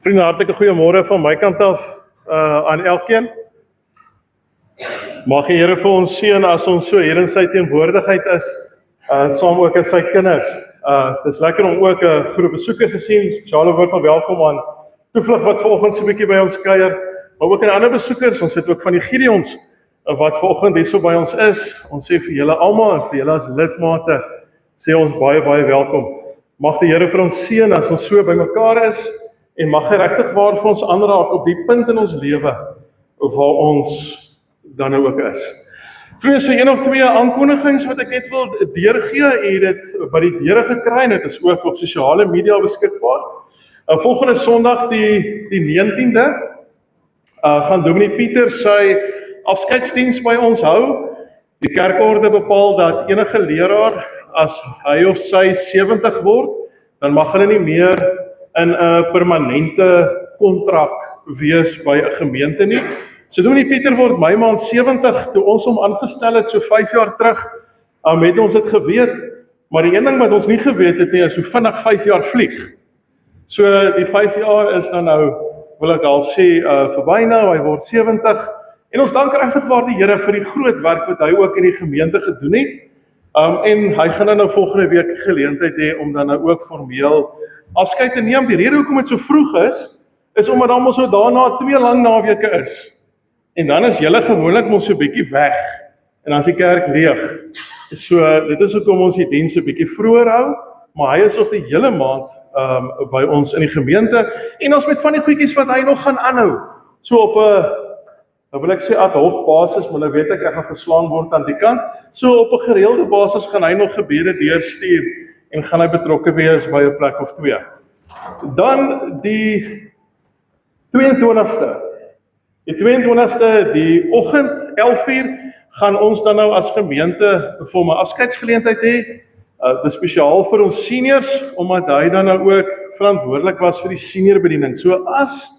Vriende, hartlike goeiemôre van my kant af aan elkeen. Mag die Here vir ons seën as ons so hier in sy teenwoordigheid is, saam ook as sy kinders. Het is lekker om ook 'n groep besoekers te sien, spesiale woord van welkom aan Toevlug wat vanoggend so 'n bietjie by ons kuier, maar ook aan ander besoekers. Ons het ook van die Gideons wat vanoggend hier so by ons is. Ons sê vir julle almal en vir julle as lidmate, sê ons baie welkom. Mag die Here vir ons seën as ons so by mekaar is, en mag hy regtig waar vir ons aanraak op die punt in ons lewe waar ons dan nou ook is. Vriende, so 1 of 2 aankondigings wat ek net wil deurgee, het dit by die deure gekry, en dit is ook op sosiale media beskikbaar. Volgende Sondag die 19de gaan Dominee Pieter sy afskeidsdiens by ons hou. Die kerkorde bepaal dat enige leraar, as hy of sy 70 word, dan mag hulle nie meer in 'n permanente kontrak wees by 'n gemeente nie. So Dominee Pieter word my maand 70, toe ons hom aangestel het so 5 jaar terug, het ons dit geweet, maar die een ding wat ons nie geweet het nie, is hoe vinnig 5 jaar vlieg. So die 5 jaar is dan nou, wil ek al sê, verby nou, hy word 70, en ons dank regtig waar die Here vir die groot werk wat hy ook in die gemeente gedoen het, en hy gaan dan nou volgende week geleentheid hê om dan nou ook formeel afskeid te neem. Die rede hoekom dit so vroeg is omdat dan mos so daarna 2 lang naweke is. En dan is julle gewoonlik mos so 'n bietjie weg. En dan is die kerk leeg. So dit is hoekom ons die diens 'n bietjie vroeër hou, maar hy is nog die hele maand by ons in die gemeente, en ons met van die goedjies wat hy nog gaan aanhou. So op 'n, nou wil ek sê ad hoc basis, maar nou weet ek gaan geslaan word aan die kant. So op 'n gereelde basis gaan hy nog gebede deurstuur, en gaan hy betrokke wees by 'n plek of 2. Dan die 22ste. Die 22ste, die oggend, 11:00, gaan ons dan nou as gemeente vir 'n afskeidsgeleentheid hê. Dit is spesiaal vir ons seniors, omdat hy dan nou ook verantwoordelik was vir die seniorbediening. So as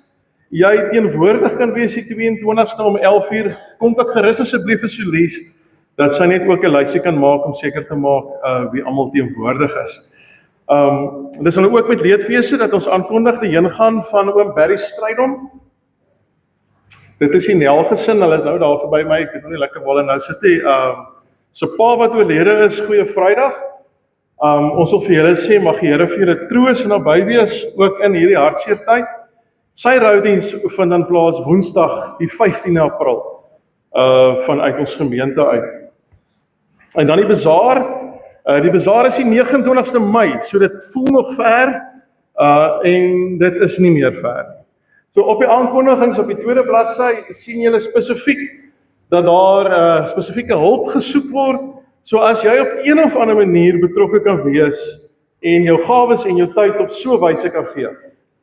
jy teenwoordig kan wees die 22ste om 11:00, kontak gerus asseblief vir Solis, dat sy net ook 'n lysie kan maak om seker te maak wie almal teenwoordig is. Dit is dan ook met leedwese dat ons aankondig die heengaan van oom Barry Strydom. Dit is die Nel gesin, hulle is nou daar verby my, ek het nog nie lekker waar hulle nou sit nie. Sy pa wat oorlede is, goeie Vrydag. Ons wil vir julle sê, mag die Here vir julle troos en naby wees, ook in hierdie hartseer tyd. Sy roudiens vind dan plaas Woensdag die 15de April vanuit ons gemeente uit. En dan die bazaar is die 29ste Mei, so dit voel nog ver, en dit is nie meer ver nie. So op die aankondigings op die tweede bladsy sien julle spesifiek dat daar spesifieke hulp gesoek word. So as jy op een of ander manier betrokke kan wees en jou gawes en jou tyd op so 'n wyse kan gee,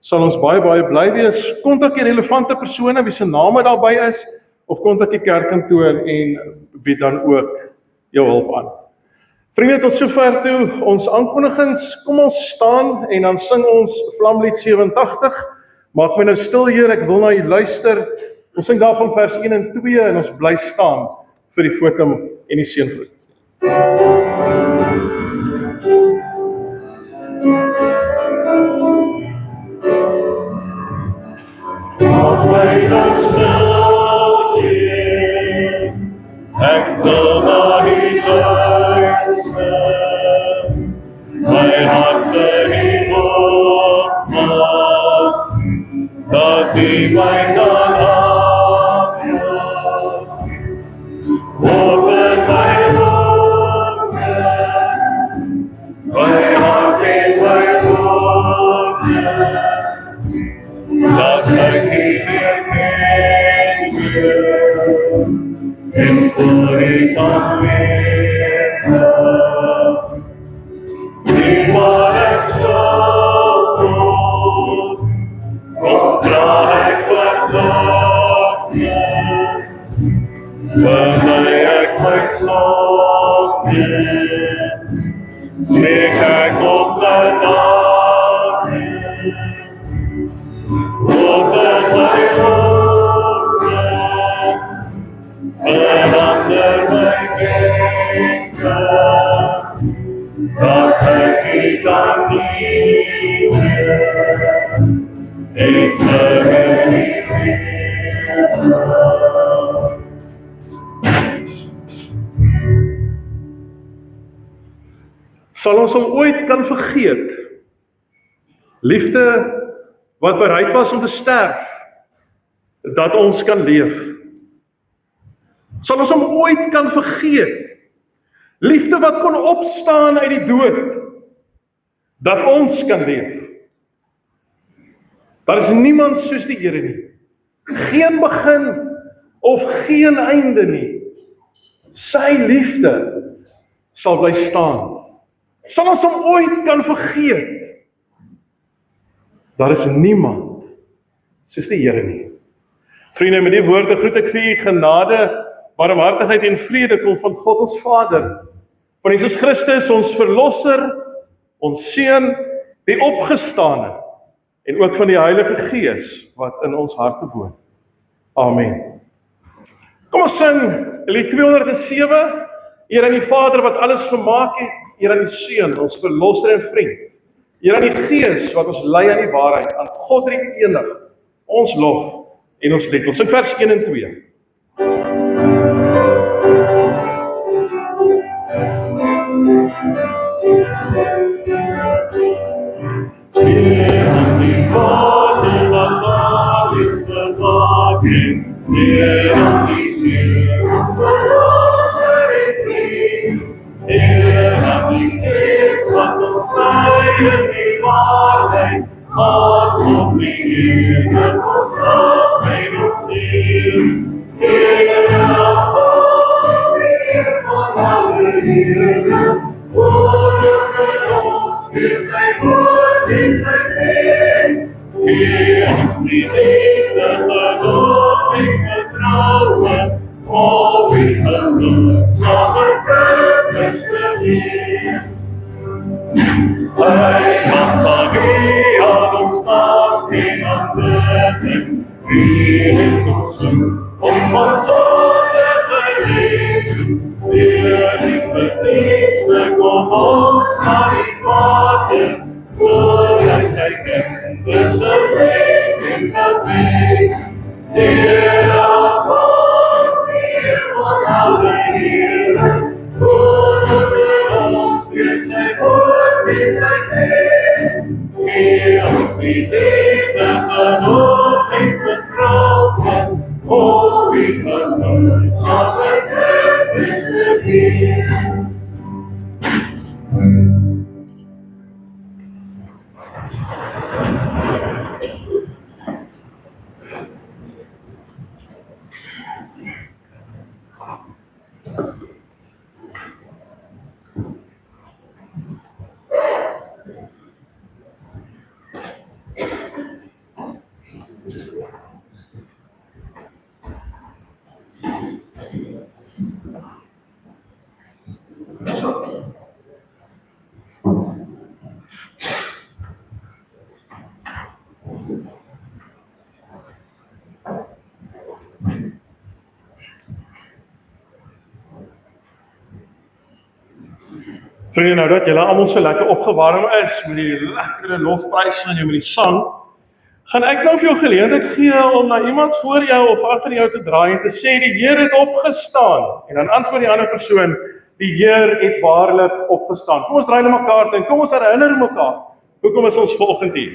sal ons baie bly wees. Kontak die relevante persone wie se name daarby is, of kontak die kerkkantoor en bied dan ook jou hulp aan. Vriende, tot sover toe ons aankondigings. Kom ons staan en dan sing ons Vlamlied 87. Maak my nou stil, Heer, ek wil na U luister. Ons sing daarvan vers 1 en 2 en ons bly staan vir die fotum en die seëngroet. Maak my nou stil, Heer, ek wil na U luister. My hart vir U oopmaak, dat U my kan aanraak. Open my ogen, my hart en my ogen, dat ek U weer ken, en voor U kan lewe. Die waar ek sal kom, kom vra ek vergifnis, bely ek my sonde, smeek ek om genade. Open my ogen, verander my denken, dat ek U kan dienen, Sal ons hom ooit kan vergeet? Liefde wat bereid was om te sterf, dat ons kan leef. Sal ons hom ooit kan vergeet? Liefde wat kon opstaan uit die dood, dat ons kan leef. Daar is niemand soos die Here nie. Geen begin of geen einde nie. Sy liefde sal bly staan. Sal ons hom ooit kan vergeet? Daar is niemand soos die Here nie. Vriende, met die woorde groet ek vir u genade, barmhartigheid en vrede kom van God ons Vader, van Jesus Christus, ons Verlosser, ons Seun, die opgestane, en ook van die Heilige Gees, wat in ons harte woon. Amen. Kom ons sing lied 207, Eer aan die Vader wat alles gemaak het, eer aan die Seun, ons Verlosser en vriend, eer aan die Gees wat ons lei aan die waarheid, aan God die enig, ons lof en ons lied. Ons sing vers 1 en 2. Eer aan die Vader wat alles gemaak het, eer aan die Seun, ons Verlosser en vriend, eer aan die Gees wat ons lei in die waarheid, aan God die enig, ons lof en ons eer. Eer aan God, Heer van alle Here, wonderlik ons deur sy woord en sy gees. Gee ons die liefde, geloof en vertroue, om die genoegsame kinders te wees. Hy kan nie aan ons dank en aanbidden, wie het ons soek, ons van sonde gered. Deur die verdienste kom ons na die Vader, voor hy sy kinders leef en gebed. Heer aan God, Heer van alle Here, wonderlik ons deur sy woord en sy gees. Gee ons die liefde, geloof en vertroue, om die genoegsame kinders te wees. Vriende, nou dat julle almal so lekker opgewarm is met die lekkere lofpryse en met die sang, gaan ek nou vir jou geleentheid gee om na iemand voor jou of agter jou te draai en te sê die Heer het opgestaan. En dan antwoord die ander persoon, die Heer het waarlik opgestaan. Kom ons draai na mekaar toe en kom ons herinner mekaar. Hoekom is ons vanoggend hier?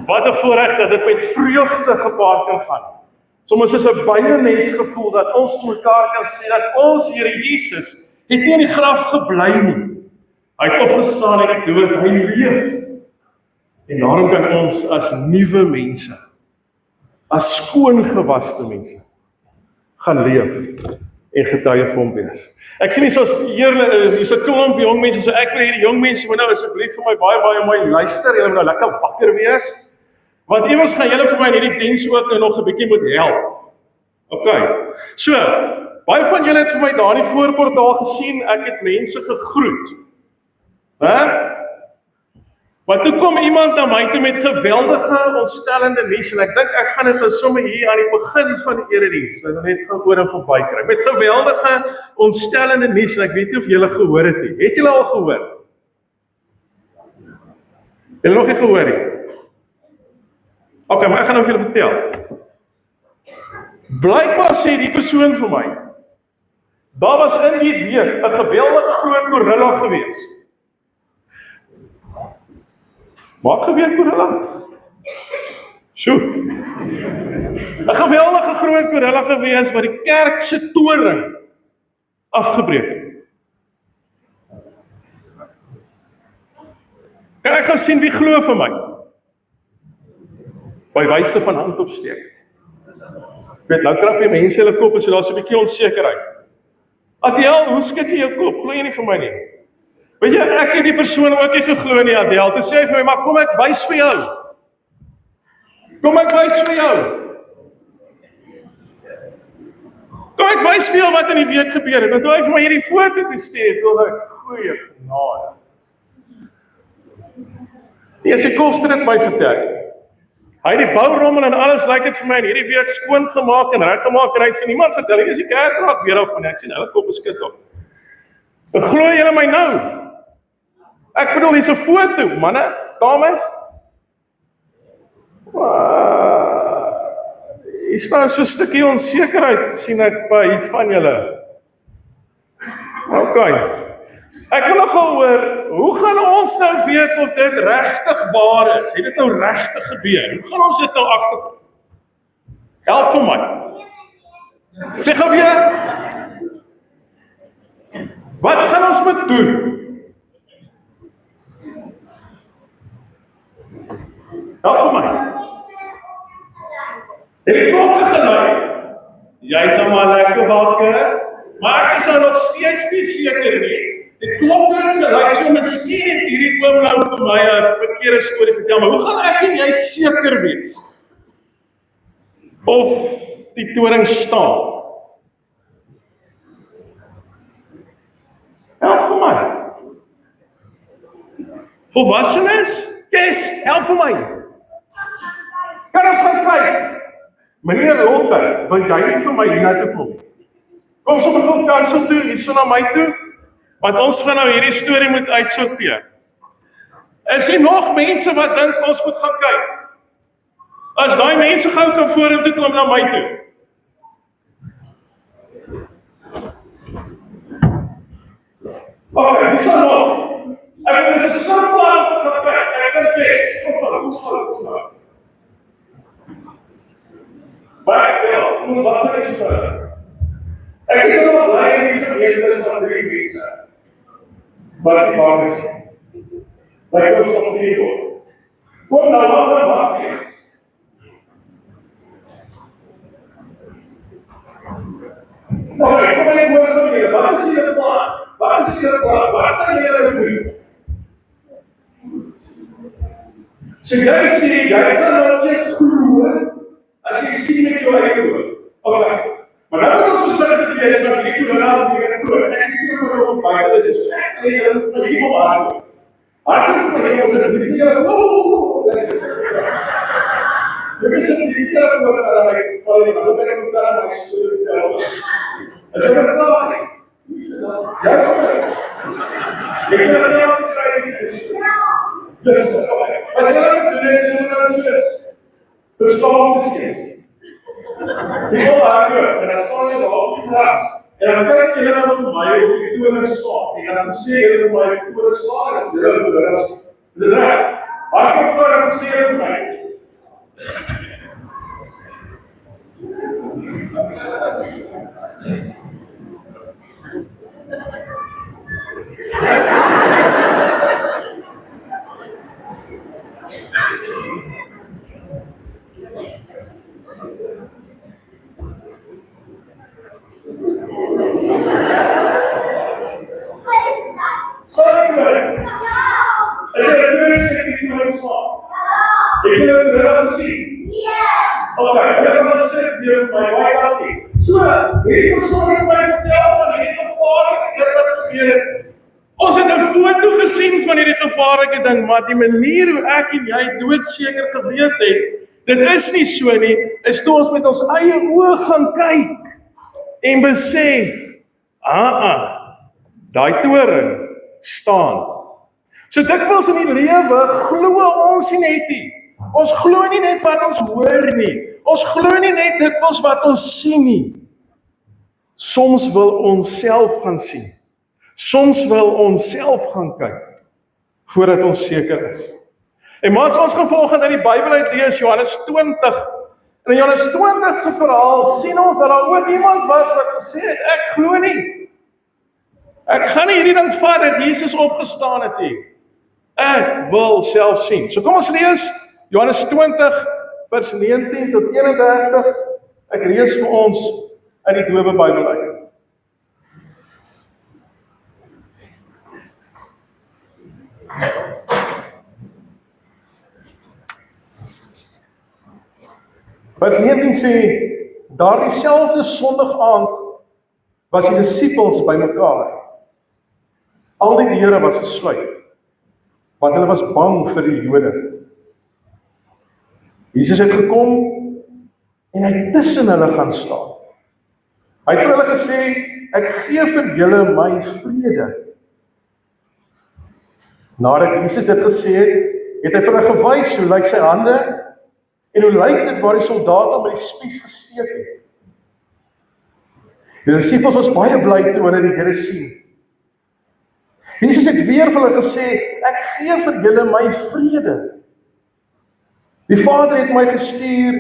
Wat 'n voorreg dat dit met vreugde gepaard kan gaan. Soms is 'n byeenes gevoel dat ons mekaar kan sê dat ons Here Jesus het nie in die graf gebly nie. Hy het opgestaan uit die dood, hy leef. En daarom kan ons as nuwe mense, as skoongewaste mense, gaan leef en getuie vir hom wees. Ek sien nie soos hier's 'n klomp jong mense, so ek wil hierdie jong mense moet nou asseblief vir my baie mooi luister, julle moet nou lekker wakker wees. Want iewers gaan julle vir my in hierdie diens ook nog 'n bietjie moet help. OK. So, baie van julle het vir my daar in die voorportaal gesien, ek het mense gegroet. Hè? Maar toe kom iemand aan my toe met geweldige, ontstellende nuus, en ek dink ek gaan dit nou sommer hier aan die begin van die erediens, dat ek net gaan oor en verby kry, met geweldige, ontstellende nuus, en ek weet nie of julle gehoor het nie. Het julle al gehoor? Julle nog nie gehoor nie? Ok, maar ek gaan nou vir julle vertel. Blykbaar sê die persoon vir my, daar was in die week 'n geweldige groot gorilla gewees. Wat gebeur gorilla? Sjoe. 'n geweldige groot gorilla gewees wat die kerk se toring afgebreek het. Kan ek gaan sien wie glo vir my? By wyse van hand opsteek. Ek weet, nou krap jy mense hulle kop en so daar's 'n bietjie onsekerheid. Adel, hoe skud jy jou kop? Glo jy nie vir my nie? Weet jy, ek het die persoon ook nie geglo nie, Adel. Toe sê hy vir my, maar kom ek wys vir jou. Kom ek wys vir jou. Kom ek wys vir jou wat in die week gebeur het. En toe hy vir my hierdie foto toe stuur, toe ek, goeie genade. Die is die kostrit my vertel. Hy het die bourommel en alles lyk dit vir my in hierdie week skoon gemaak en reggemaak en hy het vir niemand vertel. Hier is die kerk raak weer af en ek sien hulle kop beskit op. En glo julle my nou? Ek bedoel, hier's 'n foto, manne, dames. Hier staan so 'n stukkie onsekerheid, sien ek by van julle. Ok. Ek wil nogal hoor, hoe gaan ons nou weet of dit regtig waar is? Het dit nou regtig gebeur? Hoe gaan ons dit nou agterkom? Help vir my. Sê gou weer. Wat gaan ons moet doen? Help vir my. Het die klokke gelui? Jy is maar lekker wakker, maar ek is nou nog steeds nie seker nie. Die klokke het gelui, so miskien het hierdie oom nou vir my 'n verkeerde storie vertel, maar hoe gaan ek en jy seker wees? Of die toring staan? Help vir my. Volwassenes? Yes, help vir my. Kan ons gaan kyk? Meneer Lotte, wil jy nie vir my hier toe kom? Kom sommer gou kansel toe, hier so na my toe, want ons gaan nou hierdie storie moet uitsorteer. Is daar nog mense wat dink ons moet gaan kyk? As daai mense gou kan vorentoe kom na my toe. Ok, dis nog. Ek is 'n snapplan te gebrek. Ek kan ves. Kom maar. Maar ja, ons wag net so. Ek is so bly in die gemeente van 3 mense. Maar die maak is. Ek was op die hoek. Kom nou wag. Okay, kom ek hoor van julle. Wat is julle plan? Wat gaan julle doen? So jy sê, jy gaan nou eers glo as jy sien met jou eie oë. Okay. Maar nou kan ons besluit dat jy is wat die toleransie nie kan glo. Ek het nie oor op baie, dit is ek jy het vir die hom aan. Hartens vir jy ons het die vier Dit is een vier voor dat ek val die ander ek moet daar maar so vertel. As jy het klaar nie. Ja, jy kan het nie afskryf nie. Dus, wat jy nou doen is, jy moet nou soos beslaafde skens. Jy wil daar en dan staan jy daar op die gras. En dan kyk jy nou vir my of die toring staan. En dan sê jy vir my die toring staan en jy wil die rest. Dit reg. Maar ek voor hom sê vir my. Ons het 'n foto gesien van hierdie gevaarlike ding, maar die manier hoe ek en jy doodseker geweet het, dit is nie so nie, is toe ons met ons eie oë gaan kyk en besef, daai toring staan. So dikwels in die lewe glo ons nie net nie. Ons glo nie net wat ons hoor nie. Ons glo nie net dikwels wat ons sien nie. Soms wil ons self gaan sien. Soms wil ons self gaan kyk voordat ons seker is. En maar ons gaan volgende uit die Bybel uit lees Johannes 20. En in Johannes 20 se verhaal sien ons dat daar ook iemand was wat gesê het, ek glo nie. Ek gaan nie hierdie ding vat dat Jesus opgestaan het nie. Ek wil self sien. So kom ons lees Johannes 20 vers 19 tot 31. Ek lees vir ons uit die Dowe Bybel uit. Vers 19 sê, daardie selfde Sondag-aand was die disippels bymekaar. Al die deure was gesluit, want hulle was bang vir die Jode. Jesus het gekom en hy het tussen hulle gaan staan. Hy het vir hulle gesê, ek gee vir julle my vrede. Nadat Jesus dit gesê het hy vir hulle gewys hoe lyk sy hande en hoe lyk dit waar die soldate met die spies gesteek het. Die disippels was baie bly toe hulle die Here sien. Jesus het weer vir hulle gesê, ek gee vir julle my vrede. Die Vader het my gestuur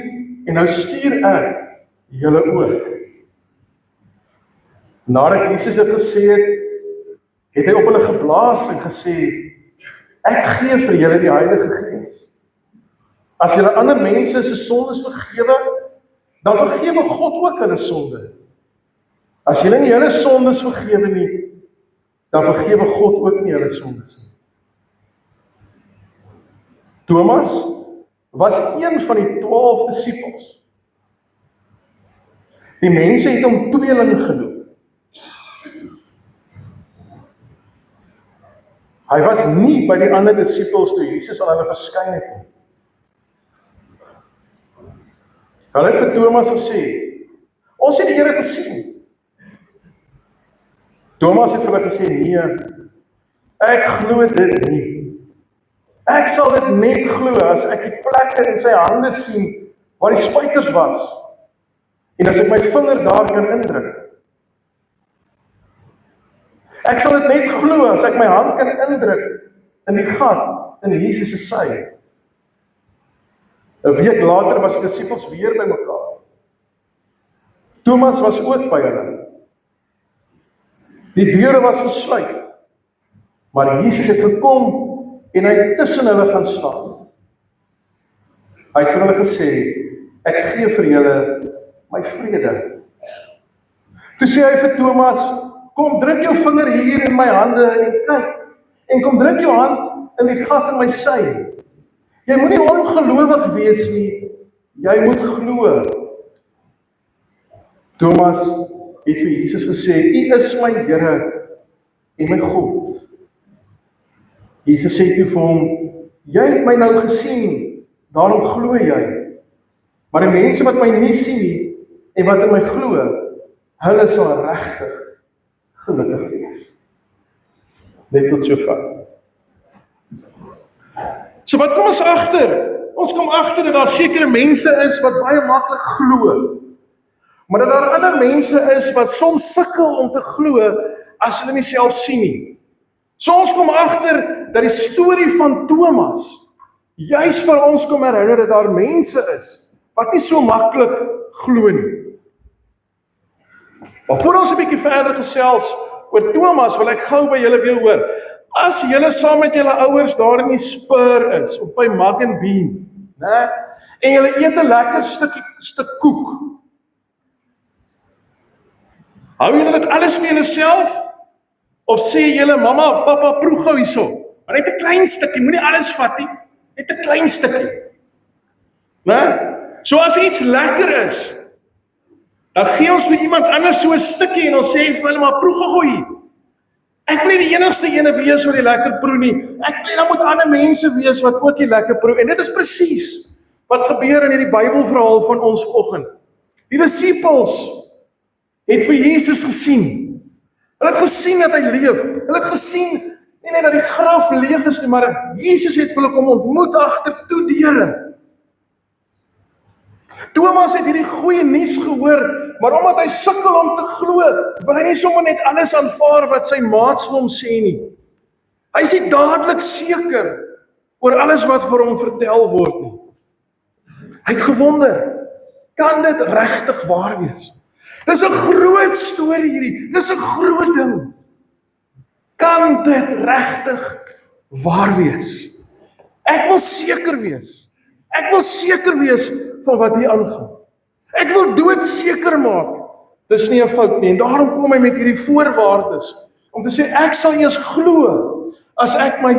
en nou stuur ek julle ook. Nadat Jesus dit gesê het hy op hulle geblaas en gesê, ek gee vir julle die Heilige Gees. As julle ander mense se sondes vergewe, dan vergewe God ook hulle sonde. As julle nie julle sondes vergewe nie, dan vergewe God ook nie hulle sondes nie. Thomas was een van die 12 disippels. Die mense het hom tweeling genoem. Hy was nie by die ander disippels toe Jesus aan hulle verskyn het nie. Hulle het vir Thomas gesê, ons het die Here gesien. Thomas het vir hulle gesê, nee, ek glo dit nie. Ek sal dit net glo as ek die plekke in sy hande sien waar die spuiters was en as ek my vinger daar kan indruk. Ek sal dit net glo as ek my hand kan indruk in die gat in Jesus se sy. 'n week later was die disippels weer by mekaar. Thomas was ook by hulle. Die deure was gesluit, maar Jesus het gekom en hy het tussen hulle gaan staan. Hy het vir hulle gesê, ek gee vir julle my vrede. Toe sê hy vir Thomas, kom druk jou vinger hier in my hande en kyk, en kom druk jou hand in die gat in my sy. Jy moet nie ongelowig wees nie, jy moet glo. Thomas het vir Jesus gesê, U is my Here en my God. Jesus sê toe vir hom, jy het my nou gesien, daarom glo jy. Maar die mense wat my nie sien nie, en wat in my glo, hulle sal regtig gelukkig wees. Net tot sover. So wat kom ons agter? Ons kom agter dat daar sekere mense is wat baie maklik glo. Maar dat daar ander mense is wat soms sukkel om te glo as hulle nie self sien nie. So ons kom agter dat die storie van Thomas juis vir ons kom herinner dat daar mense is wat nie so maklik glo nie. Maar voor ons 'n bietjie verder gesels oor Thomas, wil ek gou by julle weer hoor. As julle saam met julle ouers daar in die Spur is, of by Mug and Bean, né? En julle eet 'n lekker stuk koek. Hou julle dit alles vir julleself? Of sê julle, mamma, papa, proe gou hierso. Maar net 'n klein stukkie, moenie alles vat nie. Net 'n klein stukkie. Né? So as iets lekker is, dan gee ons vir iemand anders so 'n stukkie en ons sê vir hulle, maar proe gou hier. Ek wil nie die enigste ene wees wat die lekker proe nie. Ek wil nie, dan moet ander mense wees wat ook die lekker proe. En dit is presies wat gebeur in hierdie Bybelverhaal van ons vanoggend. Die disippels het vir Jesus gesien. Hulle het gesien dat hy leef. Hulle het gesien nie net dat die graf leeg is nie, maar Jesus het vir hulle kom ontmoet agter toe deure. Thomas het hierdie goeie nuus gehoor, maar omdat hy sukkel om te glo, wil hy nie sommer net alles aanvaar wat sy maats vir hom sê nie. Hy is nie dadelik seker oor alles wat vir hom vertel word nie. Hy het gewonder, kan dit regtig waar wees? Dis 'n groot storie hierdie, dis 'n groot ding. Kan dit regtig waar wees? Ek wil seker wees. Ek wil seker wees van wat hier aangaan. Ek wil doodseker maak, dis nie 'n fout nie. En daarom kom hy met hierdie voorwaardes, om te sê, ek sal eers glo, as ek my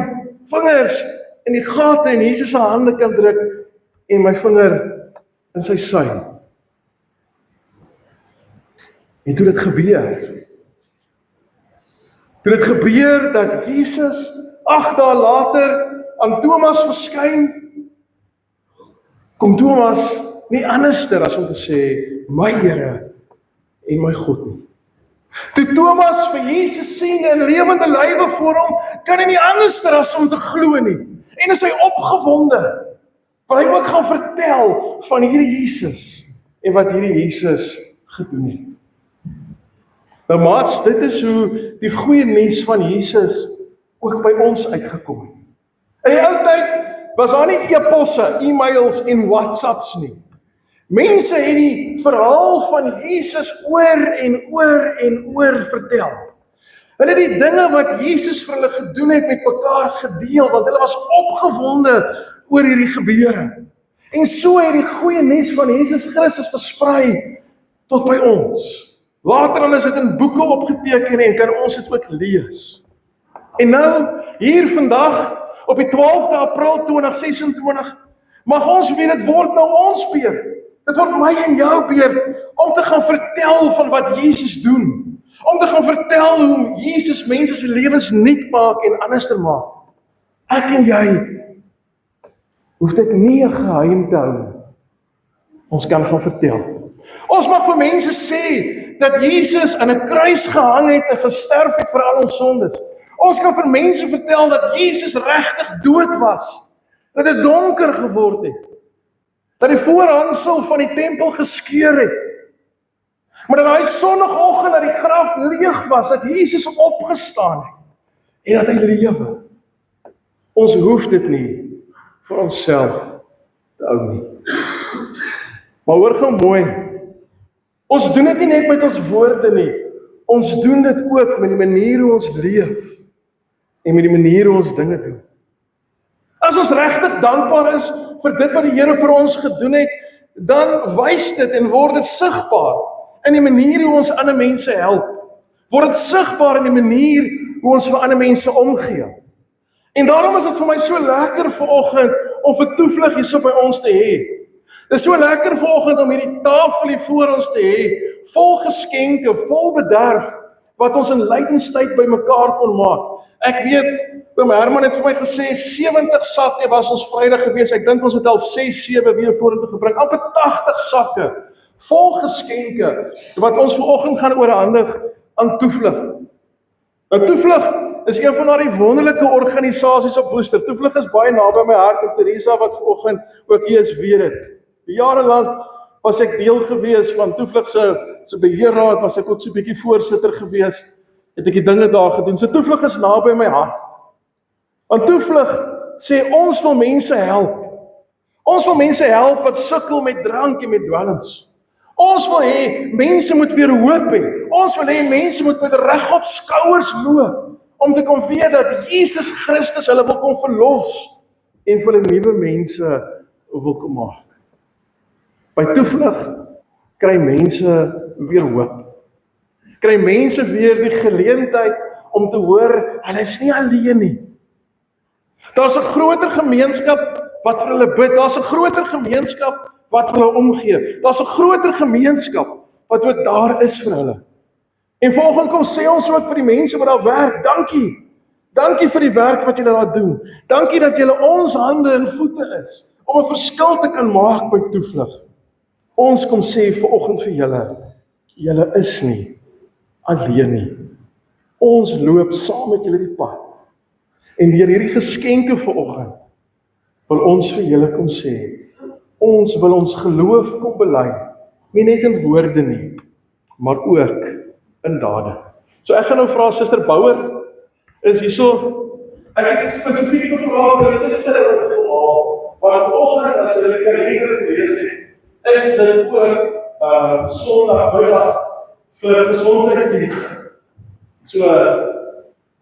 vingers in die gate in Jesus se hande kan druk, en my vinger in sy sy. En toe dit gebeur, dat Jesus 8 dae later aan Thomas verskyn, kom Thomas nie anderster as om te sê, my Here en my God nie. Toe Thomas vir Jesus sien in lewende lywe voor hom, kan hy nie anderster as om te glo nie. En is hy opgewonde, wil hy ook gaan vertel van hierdie Jesus en wat hierdie Jesus gedoen het. Nou maats, dit is hoe die goeie nuus van Jesus ook by ons uitgekom het. In die ou tyd was daar nie e-posse, e-mails en WhatsApps nie. Mense het die verhaal van Jesus oor en oor vertel. Hulle het die dinge wat Jesus vir hulle gedoen het met mekaar gedeel, want hulle was opgewonde oor hierdie gebeure. En so het die goeie nuus van Jesus Christus versprei tot by ons. Later is dit in boeke opgeteken en kan ons dit ook lees. En nou, hier vandag, op die 12de April 2026, mag ons weet, dit word nou ons beurt. Dit word my en jou beurt om te gaan vertel van wat Jesus doen. Om te gaan vertel hoe Jesus mense se lewens nuut maak en anders te maak. Ek en jy hoef dit nie 'n geheim te hou nie. Ons kan gaan vertel. Ons mag vir mense sê dat Jesus aan 'n kruis gehang het en gesterf het vir al ons sondes. Ons kan vir mense vertel dat Jesus regtig dood was, dat dit donker geword het, dat die voorhangsel van die tempel geskeur het, maar dat daai sonnaandoggend dat die graf leeg was, dat Jesus opgestaan het en dat hy lewe. Ons hoef dit nie vir onsself te hou nie. Maar hoor gou mooi, ons doen dit nie net met ons woorde nie, ons doen dit ook met die manier hoe ons leef en met die manier hoe ons dinge doen. As ons regtig dankbaar is vir dit wat die Here vir ons gedoen het, dan wys dit en word dit sigbaar in die manier hoe ons ander mense help. Word dit sigbaar in die manier hoe ons vir ander mense omgee. En daarom is dit vir my so lekker vanoggend om vir toevlug hier so by ons te hê. Dit is so lekker vanoggend om hierdie tafel hier voor ons te hê, vol geskenke, vol bederf, wat ons in lydenstyd by mekaar kon maak. Ek weet, oom Herman het vir my gesê, 70 sakke was ons Vrydag gewees, ek dink ons het al 6-7 weer vorentoe gebring, amper 80 sakke, vol geskenke, wat ons vanoggend gaan oorhandig aan Toevlug. Nou Toevlug is een van die wonderlike organisasies op Woester. Toevlug is baie naby my hart, en Teresa wat vanoggend ook hier is, weet dit. Jarelang was ek deel gewees van Toevlug se beheerraad, was ek ook so 'n bietjie voorsitter gewees, het ek die dinge daar gedoen. So Toevlug is naby my hart. Want Toevlug sê ons wil mense help. Ons wil mense help wat sukkel met drank en met dwelms. Ons wil hê mense moet weer hoop hê. Ons wil hê mense moet met regop skouers loop om te kom weet dat Jesus Christus hulle wil kom verlos en vir hulle nuwe mense wil kom maak. By Toevlug kry mense weer hoop. Kry mense weer die geleentheid om te hoor, hulle is nie alleen nie. Daar's 'n groter gemeenskap wat vir hulle bid. Daar's 'n groter gemeenskap wat vir hulle omgee. Daar's 'n groter gemeenskap wat ook daar is vir hulle. En vanoggend kom sê ons ook vir die mense wat daar werk, dankie. Dankie vir die werk wat julle daar doen. Dankie dat julle ons hande en voete is om 'n verskil te kan maak by Toevlug. Ons kom sê vanoggend vir julle, julle is nie alleen nie. Ons loop saam met julle die pad. En deur hierdie geskenke vanoggend wil ons vir julle kom sê, ons wil ons geloof kom bely, nie net in woorde nie, maar ook in dade. So ek gaan nou vra Suster Bouwer is hierso. Ek het 'n spesifieke vraag vir 'n suster wat ek wil want vanoggend as julle kalender gelees het, is dit ook Sondagmiddag vir gesondheidsdienste. So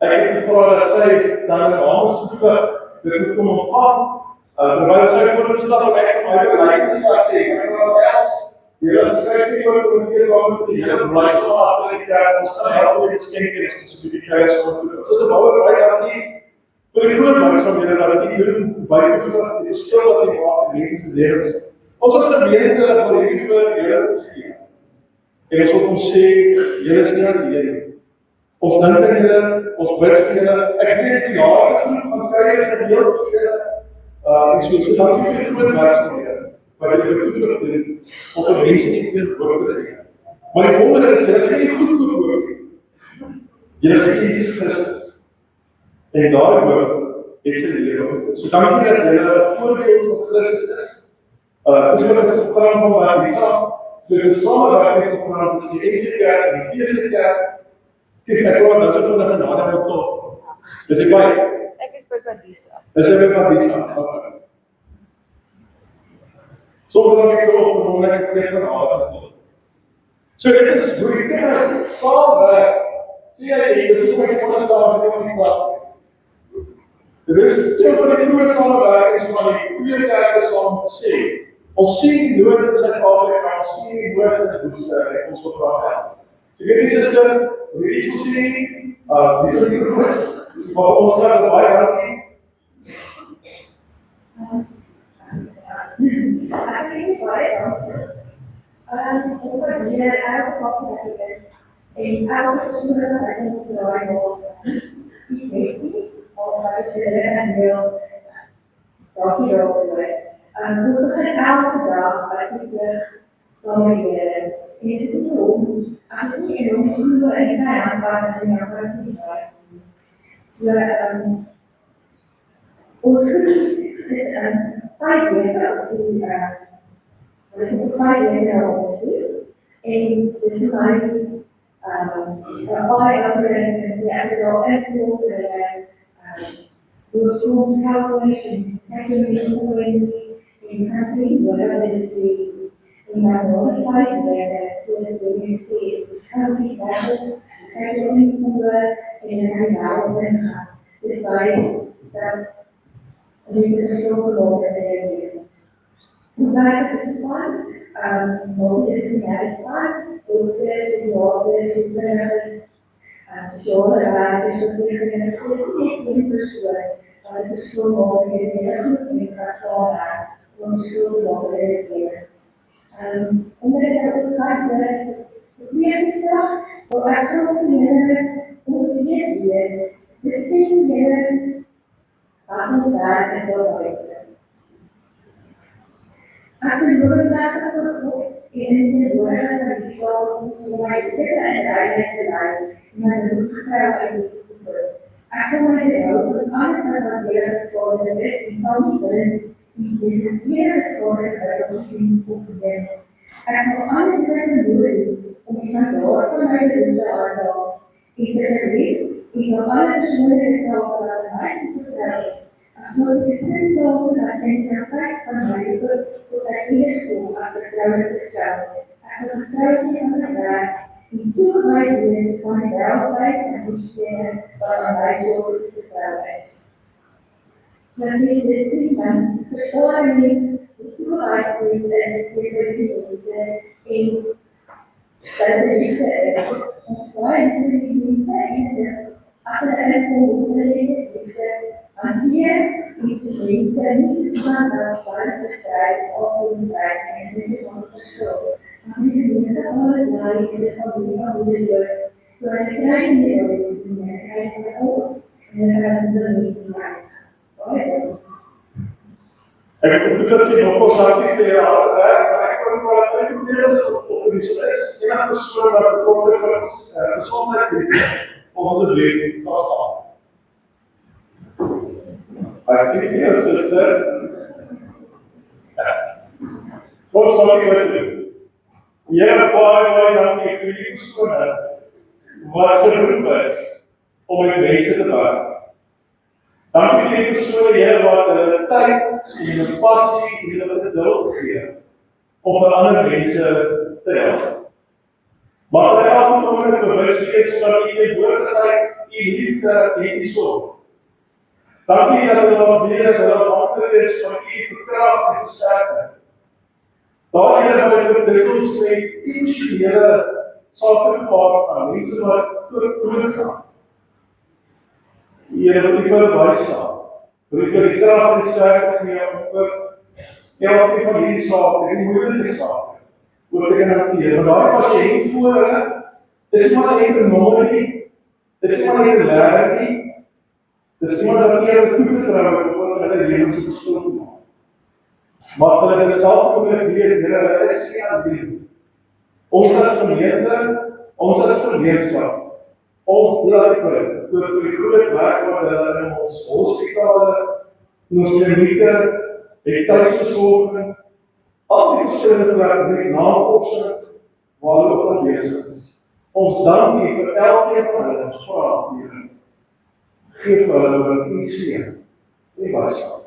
ek het gevra dat sy dan in namens Toevlug dit kom ontvang. Terwyl sy voor ons staan om ek vir my beleidings te sê, ek wil wat else. Julle skryf nie oor komiteer waarom die hele blysom agter die kerk ons kan help met die skenking spesifieke soort. Soos 'n bouer baie dankie vir die groot werk van julle dat dit doen baie Toevlug die verskil wat jy maak in mense se lewens. Ons as gemeente wil hierdie vir julle opgee. En ons wil kom sê, julle is nie alleen nie. Ons dink aan julle, ons bid vir julle. Ek weet die jare groep van kuier gedeel vir julle. En so dankie vir die groot werksomhede wat julle Toevlug doen om vir mense nie meer hoop te gee. Maar die wonder is, julle gee nie goedkoop hoop nie. Julle gee Jesus Christus. En daaroor het sy die lewe. So dankie dat julle 'n voorbeeld van Christus is. Ons wil ons program van Baptisa, so dit is samewerkingsprogram tussen die Engelike Kerk en die Vierde Kerk. Kyk, ek hoor dat sy vandag genade wil tot. Dis ek baie. Ek is by Baptisa. Dis ek by Baptisa. Okay. So dan ek so op 'n oomblik tegen genade. So dit is hoe die kerk saamwerk. Sien jy, dis hoe ek kon staan sê wat ek was. Dit is een van die groot samewerkings van die twee kerke saam te sê. Ons sien die nood in Suid-Afrika, ons sien die nood in die Woestyn, ons wil vra help. So weet die suster, hoe jy iets sê, dis ook nie goed, maar ons kan het baie dankie. Ek is baie dankie. Ons waardeer elke pap wat ek is, en elke persoon wat ek moet draai word, iets het nie, of wat is julle en heel, dankie daarvoor. Ons begin elke dag wat ek terug saam met Here. En dit is nie om, as jy nie in hom glo in sy hand was en jou kan sien waar. So, ons groep is 5 weke op die, wat ek moet 5 weke na ons doen. En dis my, baie operas en sê, as ek daar uitloop, door ons helpers en ek jy met oorwin, en country, whatever they say, in my own life, soos die sê, it's country settled, ek jy nie oor, en ek nou ingaan. Dit wys dat mense verskil gemaak in die lewens. Ons is span, nog is nie juist span, dokters en dokters en kinders, sociale werkers en tegeneer, so is nie één persoon, wat het verskil maak is, en ek goed met wat saamwerk, om verskil te maak in die lewens. Omdat ek ook kan, die eerste vraag, wil ek graag van julle ons leer wees, dit sê julle, wat ons werk is wel buiten. Ek wil doorwerk as ek goed, en in die woorde van die saal, ons my dikke en duidelijk te leid, en my roepgrouw uit die voet. Ek sal my hou, van alles wat weer geskadig is, en sal nie wins, dit is weer geskadig uit ons vriend of verdien. Ek sal alles wat ek doen, om die sandaar van my route aandaal, en te gerief, en sal alle persoonlijke sake wat my te vertrouw is, as wat die gesinsake wat in praktijk van my route tot ek eers kom as vertrouwelijk gestel. Ek sal vertrouwelijk aan my werk, die toegewijd is van die welzijn en ondersteuning wat aan my zorg vertrouw is. Soos mens dit sien kan, verstaan mens hoe toegewijd mens is tegen die mense en dat die liefde is. Ons waai tegen die mense en as hulle inkom op die liefde, hanteer die mense nie soos van dat baie geskryf of onskryf en dit is van verskil. Maar die mense alle daai is van die familieloos So I tried in the original, I tried in my oats, and then I was doing it smart. Okay. Ek het dit sien nog ons hartjie vir jou harde werk, maar ek wil vir dat jy lees of die so is. Enige persoon wat betrokke is vir ons gesondheidsdienste, ons lewe sal staan. Ek sien vir jou suster. Wat sal ek wil doen? Here baie dankie vir die persone wat geroep is om die mense te werk. Dankie vir die persone, Here, wat hulle tyd en hulle passie en hulle geduld gee om vir ander mense te help. Maar hulle elke oomblik bewus wees van die teenwoordigheid, die liefde en die sorg. Dankie dat hulle weer afhanklik is van die verkrag en versterking. Daar, Here, wat ek dikwels met emosionele sake gehad aan mense wat oorgaan. Here, wil U vir bystaan. Wil U vir die krag en die sterkte gee om ook elke van hierdie sake, die moeilike sake, oor te kan hanteer. Want daai pasiënt voor hulle, dis maar net 'n nommer nie, dis maar net 'n leer nie, dis maar dat hulle toevertrou oor hulle lewens te besluit maak. Maar hulle is selfkommend weer, Here, is nie alleen. Ons as gemeente, ons as gemeenskap, ons bly vir die groot werk wat hulle in ons hospitale, in ons klinieke, die tuisversorging, al die verskillende plekke met navorsing, waar hulle ook al besig is. Ons dank U vir elkeen van hulle, ons vra, Here, geef hulle wat U seën, U bystaan.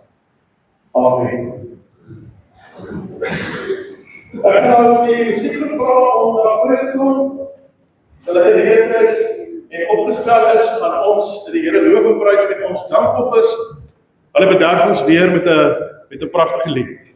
Amen. Ek gaan die musiek vra om na vore te kom. Hulle gereed is en opgestel is van ons die Here loof en prys met ons dankoffers. Hulle bederf ons weer met 'n pragtige lied.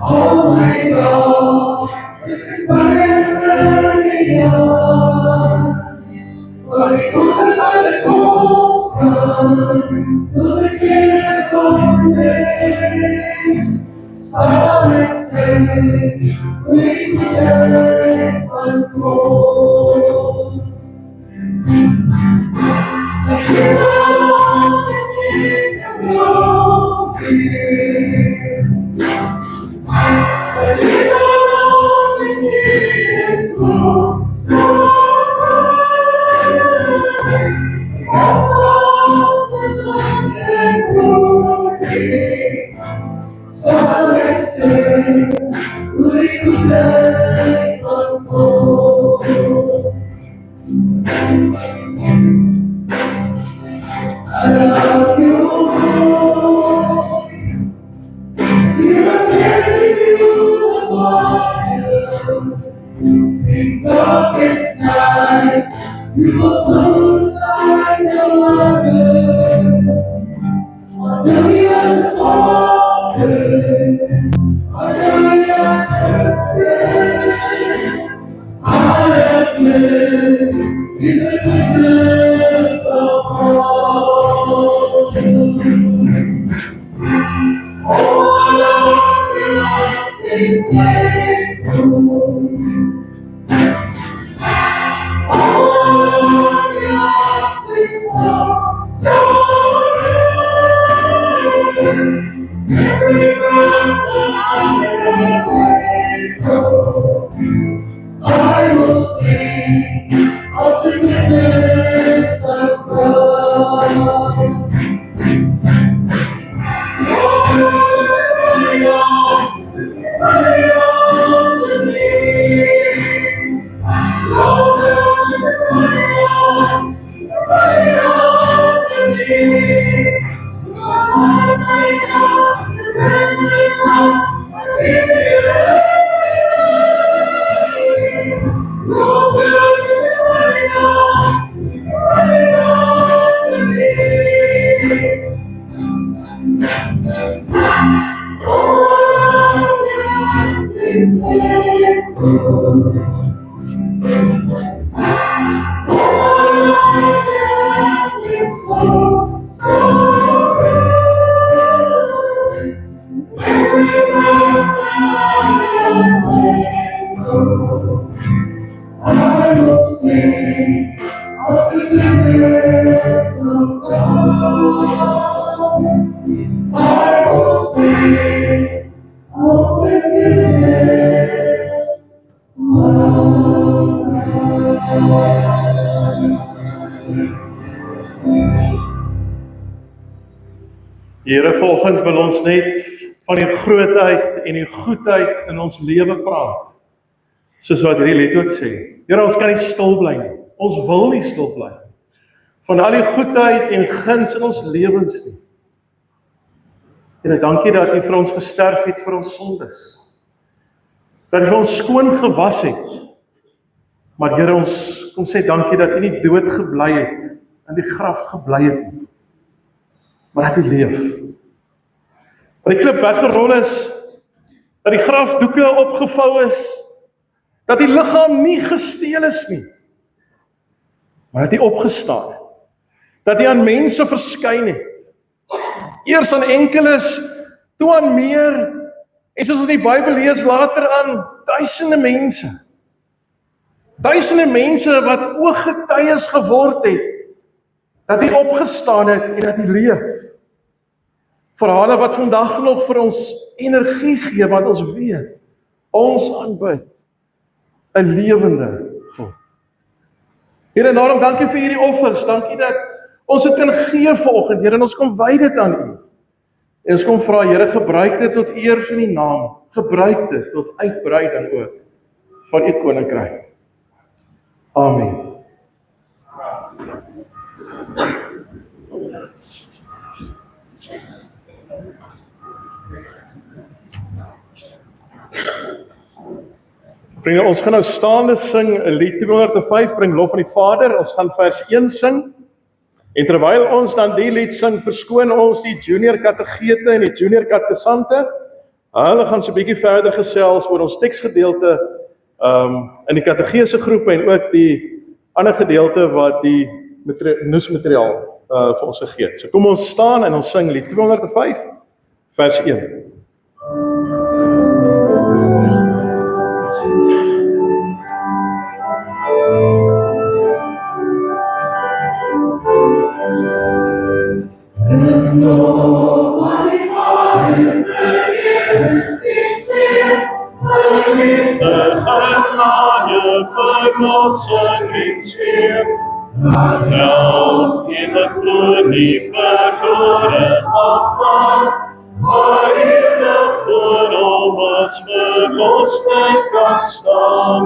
Oh my God, this is in the goodness of God. I will sing of the goodness of God. I will sing of the goodness of Here volgende wil ons net van die grootheid en die goedheid in ons lewe praat. Soos wat hierdie lied ook sê. Here, ons kan nie stil bly nie. Ons wil nie stil bly nie. Van al die goedheid en guns in ons lewens nie. Here, dankie dat U vir ons gesterf het vir ons sondes. Dat U vir ons skoon gewas het. Maar Here, ons kom sê dankie dat U nie dood gebly het, in die graf gebly het nie. Maar dat U leef. Dat die klip weggerol is, dat die grafdoeke opgevou is, dat die liggaam nie gesteel is nie, maar dat hy opgestaan het, dat hy aan mense verskyn het, eers aan enkeles, toe aan meer, en soos ons die Bybel lees, later aan duisende mense wat ooggetuies geword het, dat hy opgestaan het en dat hy leef. Verhale wat vandag nog vir ons energie gee, want ons weet, ons aanbid 'n lewende God. Here, en daarom dankie vir hierdie offers, dankie dat ons dit kan gee vanoggend, Here, en ons kom wy dit aan U. En ons kom vra, Here, gebruik dit tot eer van U naam, gebruik dit tot uitbreiding ook van U koninkryk. Amen. Vriende, ons gaan nou staande sing 'n lied 205, bring lof aan die Vader. Ons gaan vers 1 sing. En terwyl ons dan die lied sing, verskoon ons die junior kategete en die junior katesante. Hulle gaan so 'n bietjie verder gesels oor ons teksgedeelte in die kategese groepe en ook die ander gedeelte wat die nuusmateriaal vir ons gegee het. So kom ons staan en ons sing lied 205 vers 1. Verlossing en sfeer, nou in het groen nie verloren afval, maar ewig voor hom as verloste kan staan.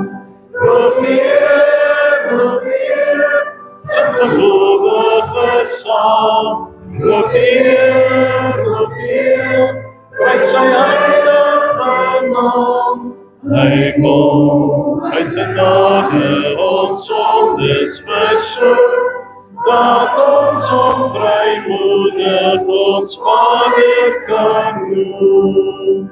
Loof die Heer, sing gelowige saam. Loof die Heer, prys sy heilige naam. Hy kom uit genade ons sondes versoen, dat ons om vrymoedig ons Vader kan noem.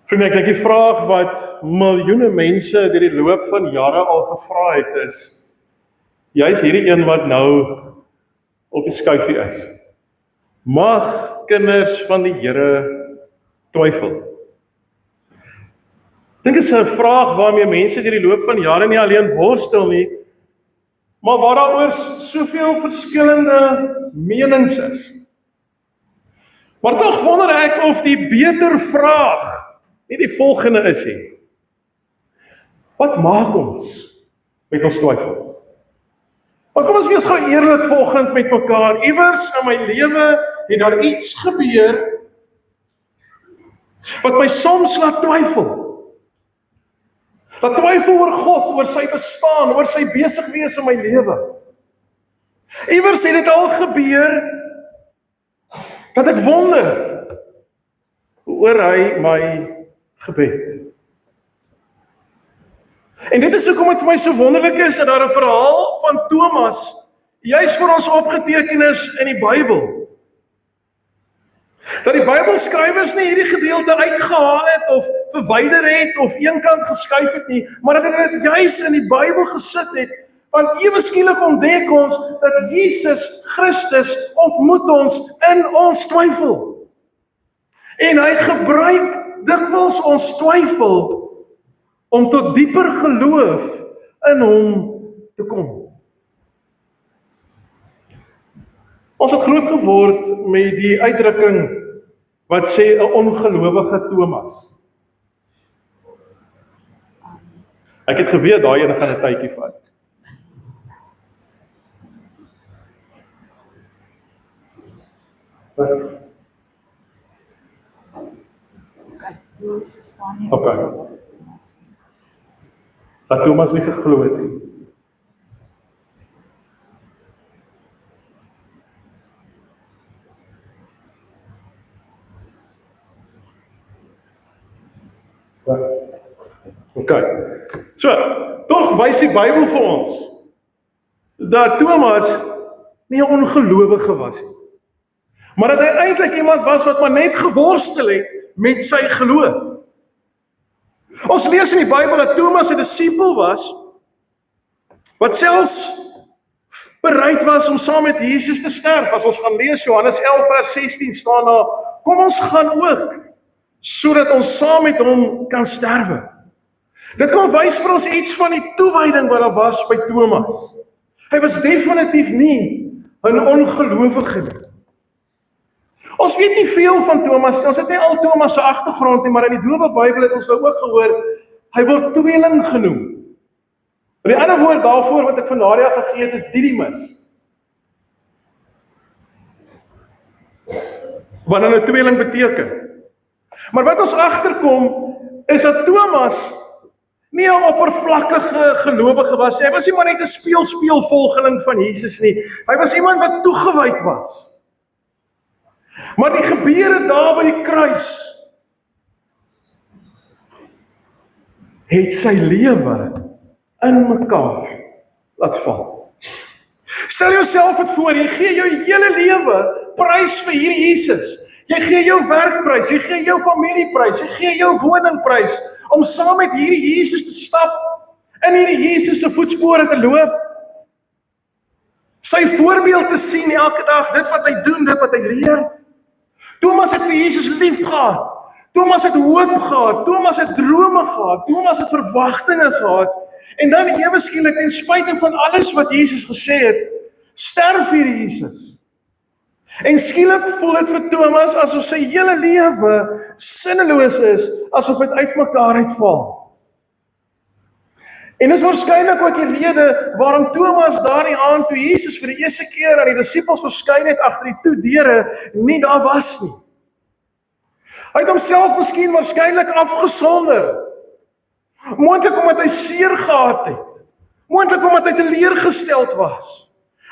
Vriende, ek dink die vraag wat miljoene mense deur die loop van jare al gevra het is, juist hierdie een wat nou op die skuifie is. Mag kinders van die Here twyfel? Ek dink dit is 'n vraag waarmee mense deur die loop van jare nie alleen worstel nie, maar waar daar oor soveel verskillende menings is. Maar tog wonder ek of die beter vraag nie die volgende is nie. Wat maak ons met ons twyfel? Maar kom ons wees gou eerlik vanoggend met mekaar. Iewers in my lewe het daar iets gebeur wat my soms laat twyfel. Laat twyfel oor God, oor sy bestaan, oor sy besig wees in my lewe. Iewers het dit al gebeur dat ek wonder oor hy my gebed. En dit is hoekom dit vir my so wonderlik is dat daar 'n verhaal van Thomas juis vir ons opgeteken is in die Bybel. Dat die Bybelskrywers nie hierdie gedeelte uitgehaal het of verwyder het of eenkant geskuif het nie, maar dat hulle dit juis in die Bybel gesit het, want ewe skielik ontdek ons dat Jesus Christus ontmoet ons in ons twyfel. En hy gebruik dikwels ons twyfel om tot dieper geloof in hom te kom. Ons het groot geword met die uitdrukking wat sê 'n ongelowige Thomas. Ek het geweet daai ene gaan 'n tydjie vat. Okay. Dat Thomas nie geglo het nie. Okay. So, tog wys die Bybel vir ons dat Thomas nie 'n ongelowige was nie. Maar dat hy eintlik iemand was wat maar net geworstel het met sy geloof. Ons lees in die Bybel dat Thomas 'n disipel was wat selfs bereid was om saam met Jesus te sterf. As ons gaan lees Johannes 11 vers 16 staan daar, kom ons gaan ook sodat ons saam met hom kan sterwe. Dit kan wys vir ons iets van die toewyding wat daar was by Thomas. Hy was definitief nie 'n ongelowige nie. Ons weet nie veel van Thomas, ons het nie al Thomas se agtergrond nie, maar in die Dowe Bybel het ons nou ook gehoor, hy word tweeling genoem. En die ander woord daarvoor wat ek van Nadia gegee het is Didymus. Wat dan 'n tweeling beteken. Maar wat ons agterkom, is dat Thomas nie 'n oppervlakkige gelowige was nie. Hy was nie maar net 'n speel volgeling van Jesus nie. Hy was iemand wat toegewyd was. Maar die gebeure daar by die kruis het sy lewe in mekaar laat val. Stel jouself dit voor, jy gee jou hele lewe prys vir hierdie Jesus. Jy gee jou werkprys, jy gee jou familieprys, jy gee jou woningprys om saam met hierdie Jesus te stap, in hierdie Jesus se voetspore te loop. Sy voorbeeld te sien elke dag, dit wat hy doen, dit wat hy leer. Thomas het vir Jesus lief gehad. Thomas het hoop gehad. Thomas het drome gehad. Thomas het verwagtinge gehad. En dan ewe skielik, ten spyte van alles wat Jesus gesê het, sterf hierdie Jesus. En skielik voel dit vir Thomas asof sy hele lewe sinneloos is, asof dit uitmekaar uitval. En dis waarskynlik ook die rede waarom Thomas daardie aand toe Jesus vir die eerste keer aan die disippels verskyn het agter die toe deure, nie daar was nie. Hy het homself miskien waarskynlik afgesonder. Moontlik omdat hy seer gehad het. Moontlik omdat hy teleurgesteld was.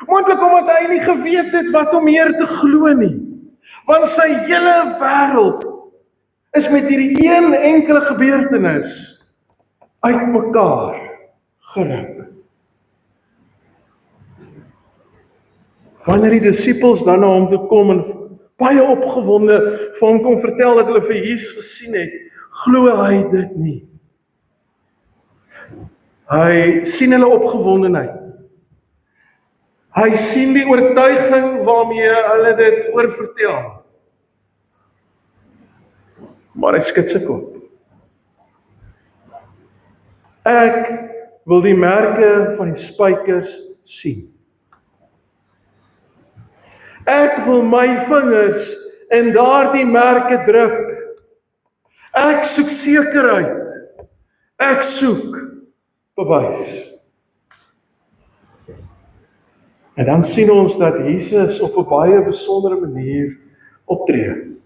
Moontlik omdat hy nie geweet het wat om meer te glo nie. Want sy hele wêreld is met hierdie een enkele gebeurtenis uitmekaar geruk. Wanneer die disippels dan na hom toe kom en baie opgewonde vir hom kom vertel dat hulle vir Jesus gesien het, glo hy dit nie. Hy sien hulle opgewondenheid. Hy sien die oortuiging waarmee hulle dit oorvertel. Maar hy skud sy kop. Ek wil die merke van die spykers sien. Ek wil my vingers in daardie merke druk. Ek soek sekerheid. Ek soek bewys. En dan sien ons dat Jesus op 'n baie besondere manier optree.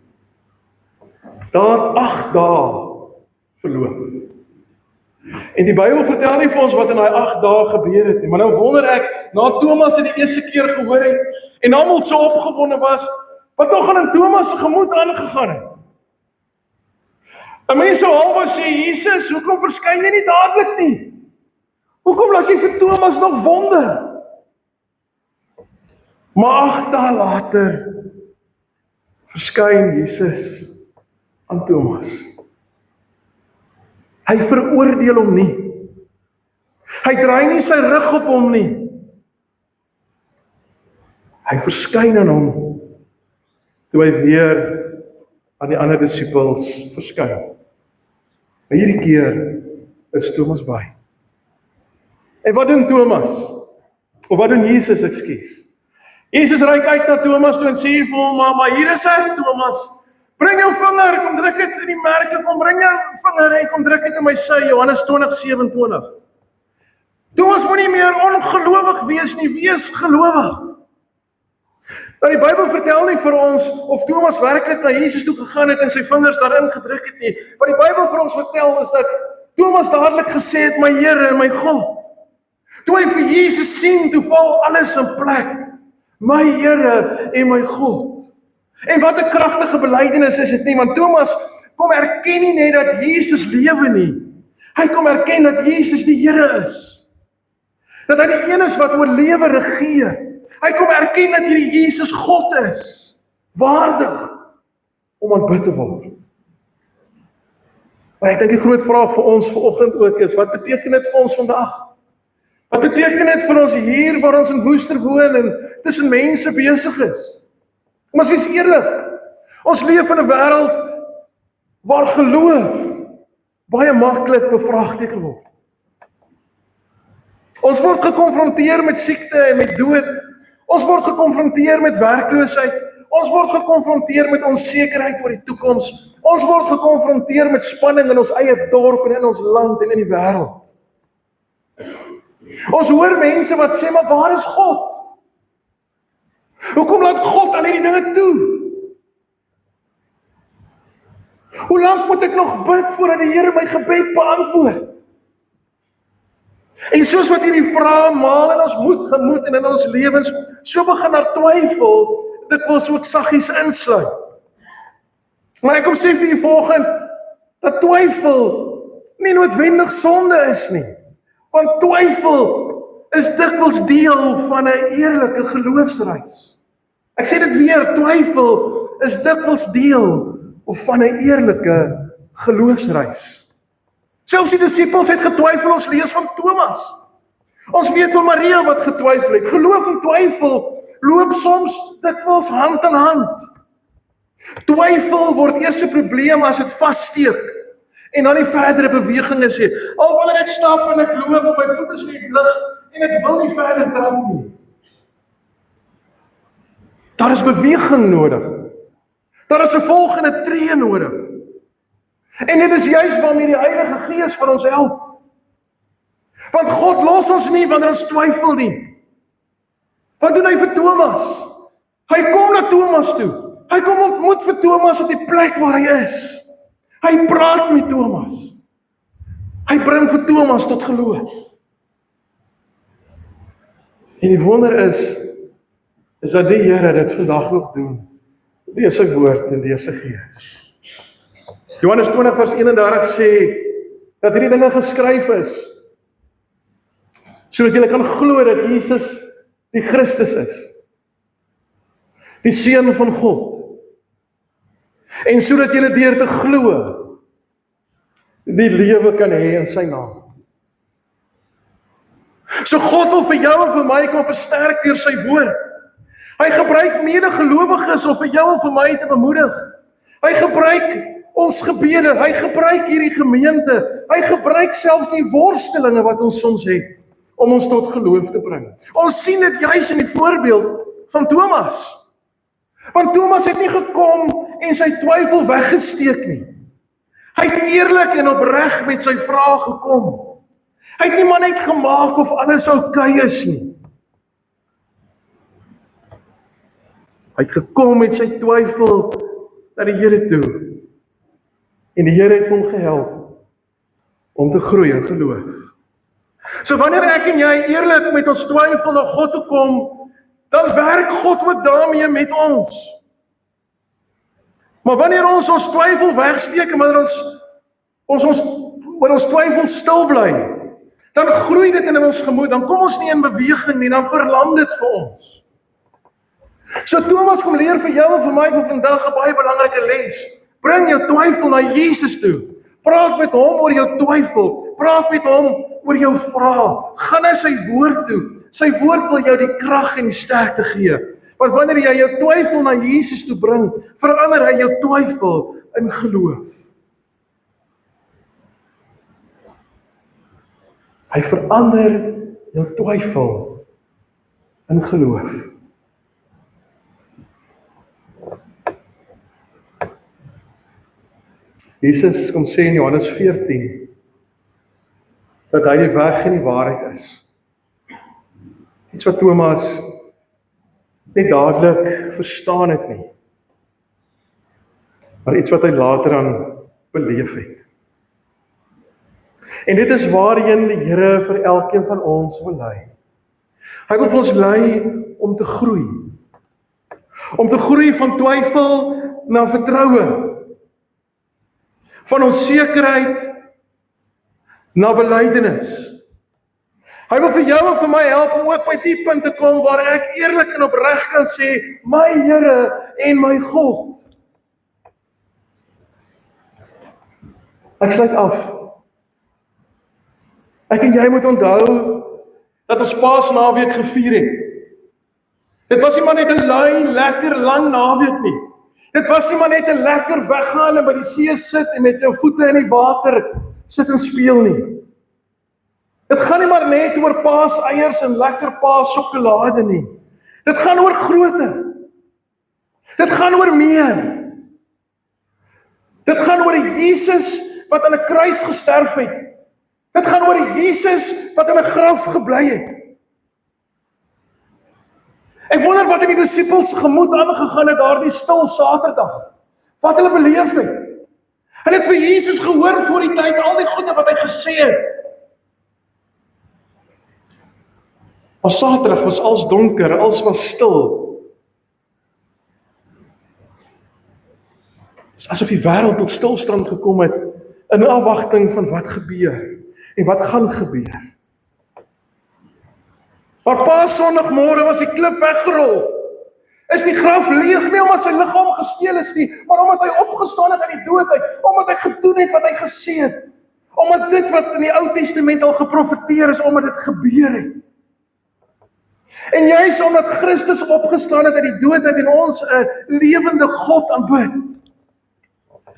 Daar het 8 dae verloop. En die Bybel vertel nie vir ons wat in daai 8 dae gebeur het nie, maar nou wonder ek, na Thomas het die eerste keer gehoor het, en almal so opgewonde was, wat nog in Thomas se gemoed aangegaan het. En mense sou half sê, Jesus, hoekom verskyn jy nie dadelik nie? Hoekom laat jy vir Thomas nog wonder? Maar 8 dae later verskyn Jesus aan Thomas. Hy veroordeel hom nie. Hy draai nie sy rug op hom nie. Hy verskyn aan hom toe hy weer aan die ander disippels verskyn. Maar hierdie keer is Thomas by. En wat doen Thomas? Of wat doen Jesus, ekskuus? Jesus reik uit na Thomas toe en sê vir hom, maar hier is hy, Thomas. Bring jou vinger, kom druk dit in die merke, kom bring jou vinger en kom druk dit in my sy, Johannes 20:27. Thomas moet nie meer ongelowig wees nie, wees gelowig. Maar die Bybel vertel nie vir ons of Thomas werklik na Jesus toe gegaan het en sy vingers daarin gedruk het nie. Wat die Bybel vir ons vertel is dat Thomas dadelik gesê het, my Here en my God. Toe hy vir Jesus sien, toe val alles in plek. My Here en my God. En wat 'n kragtige belydenis is dit nie, want Thomas kom erken nie net dat Jesus lewe nie. Hy kom erken dat Jesus die Here is. Dat hy die een is wat oor lewe regeer. Hy kom erken dat hierdie Jesus God is, waardig om aanbid te word. Maar ek dink die groot vraag vir ons vanoggend ook is, wat beteken dit vir ons vandag? Wat beteken dit vir ons hier waar ons in Woester woon en tussen mense besig is? Kom ons wees eerlik, ons leef in 'n wêreld waar geloof baie maklik bevraagteken word. Ons word gekonfronteer met siekte en met dood. Ons word gekonfronteer met werkloosheid. Ons word gekonfronteer met onsekerheid oor die toekoms. Ons word gekonfronteer met spanning in ons eie dorp en in ons land en in die wêreld. Ons hoor mense wat sê, maar waar is God? Hoekom laat God al hierdie dinge toe? Hoe lank moet ek nog bid voordat die Here my gebed beantwoord? En soos wat hierdie vrae maal in ons gemoed en in ons lewens, so begin daar twyfel, dit wil so saggies insluit. Maar ek kom sê vir julle vanoggend, dat twyfel nie noodwendig sonde is nie. Want twyfel is dikwels deel van 'n eerlike geloofsreis. Ek sê dit weer, twyfel is dikwels deel van 'n eerlike geloofsreis. Selfs die disippels het getwyfel, ons lees van Thomas. Ons weet van Maria wat getwyfel het. Geloof en twyfel loop soms dikwels hand in hand. Twyfel word eers 'n probleem as dit vassteek. En dan die verdere beweging is hier. Al wanneer ek stap en ek loop op my voete is in die lug en ek wil nie verder trap nie. Daar is beweging nodig. Daar is 'n volgende tree nodig. En dit is juist waarmee die Heilige Gees vir ons help. Want God los ons nie wanneer ons twyfel nie. Wat doen hy vir Thomas? Hy kom na Thomas toe. Hy kom ontmoet vir Thomas op die plek waar hy is. Hy praat met Thomas. Hy bring vir Thomas tot geloof. En die wonder is dat die Here dit vandag nog doen. Deur sy woord en deur sy Gees. Johannes 20:31 sê dat hierdie dinge geskryf is sodat julle kan glo dat Jesus die Christus is, die Seun van God, en sodat julle deur te glo die lewe kan hê in sy naam. So God wil vir jou en vir my kom versterk deur sy woord. Hy gebruik medegelowiges om vir jou en vir my te bemoedig. Hy gebruik ons gebede, hy gebruik hierdie gemeente, hy gebruik selfs die worstelinge wat ons soms het, om ons tot geloof te bring. Ons sien dit juis in die voorbeeld van Thomas. Want Thomas het nie gekom en sy twyfel weggesteek nie. Hy het eerlik en opreg met sy vrae gekom. Hy het nie maar net gemaak of alles oukei is nie. Hy het gekom met sy twyfel na die Here toe. En die Here het hom gehelp om te groei in geloof. So wanneer ek en jy eerlik met ons twyfel na God toe kom, dan werk God ook daarmee met ons. Maar wanneer ons twyfel wegsteek en wanneer ons twyfel stil bly, dan groei dit in ons gemoed, dan kom ons nie in beweging nie, dan verlam dit vir ons. So Thomas kom leer vir jou en vir my vir vandag 'n baie belangrike les. Bring jou twyfel na Jesus toe. Praat met hom oor jou twyfel. Praat met hom oor jou vrae. Gaan na sy woord toe. Sy woord wil jou die krag en die sterkte gee. Want wanneer jy jou twyfel na Jesus toe bring, verander hy jou twyfel in geloof. Hy verander jou twyfel in geloof. Jesus kom sê in Johannes 14 dat hy die weg en die waarheid is. Iets wat Thomas nie dadelik verstaan het nie, maar iets wat hy later aan beleef het. En dit is waarheen die Here vir elkeen van ons wil lei. Hy wil vir ons lei om te groei. Om te groei van twyfel na vertroue. Van onsekerheid na belydenis. Hy wil vir jou en vir my help om ook by die punt te kom waar ek eerlik en opreg kan sê, my Here en my God. Ek sluit af. Ek en jy moet onthou dat ons Paasnaweek gevier het. Dit was nie maar net 'n lui, lekker lang naweek nie. Dit was nie maar net 'n lekker weggaan en by die see sit en met jou voete in die water sit en speel nie. Dit gaan nie maar net oor paaseiers en lekker paassjokolade nie. Dit gaan oor grootte. Dit gaan oor meer. Dit gaan oor 'n Jesus wat aan 'n kruis gesterf het. Dit gaan oor 'n Jesus wat in 'n graf gebly het. Ek wonder wat in die disippels gemoed aangegaan het daardie stil Saterdag. Wat hulle beleef het. Hulle het vir Jesus gehoor voor die tyd al die goeie wat hy gesê het. Maar Saterdag was als donker, als was stil. Het is asof die wêreld tot stilstand gekom het in afwagting van wat gebeur en wat gaan gebeur. Maar Paasondagmôre was die klip weggerol. Is die graf leeg nie omdat sy liggaam gesteel is nie, maar omdat hy opgestaan het uit die dood uit, omdat hy gedoen het wat hy gesê het. Omdat dit wat in die Ou Testament al geprofeteer is, omdat dit gebeur het. En juis omdat Christus opgestaan het uit die dood uit en ons 'n lewende God aanbid,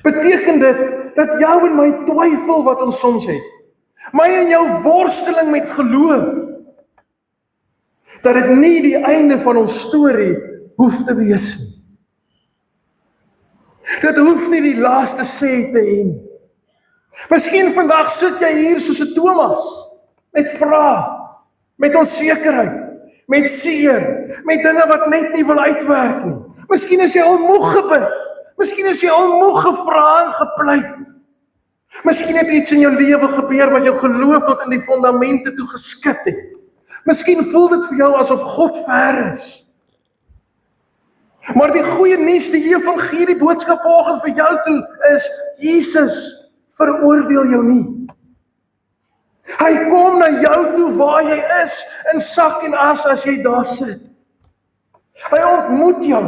beteken dit dat jou en my twyfel wat ons soms het, my en jou worsteling met geloof, dat dit nie die einde van ons storie hoef te wees nie. Dit hoef nie die laaste sê te hê nie. Miskien vandag sit jy hier soos 'n Thomas, met vrae, met onsekerheid, met seer, met dinge wat net nie wil uitwerk nie. Miskien is jy al moeg gebid. Miskien is jy al moeg gevra en gepleit. Miskien het iets in jou lewe gebeur wat jou geloof tot in die fondamente toe geskit het. Miskien voel dit vir jou asof God ver is. Maar die goeie nuus, die evangelie boodskap vanoggend vir jou toe is, Jesus veroordeel jou nie. Hy kom na jou toe waar jy is, in sak en as jy daar sit. Hy ontmoet jou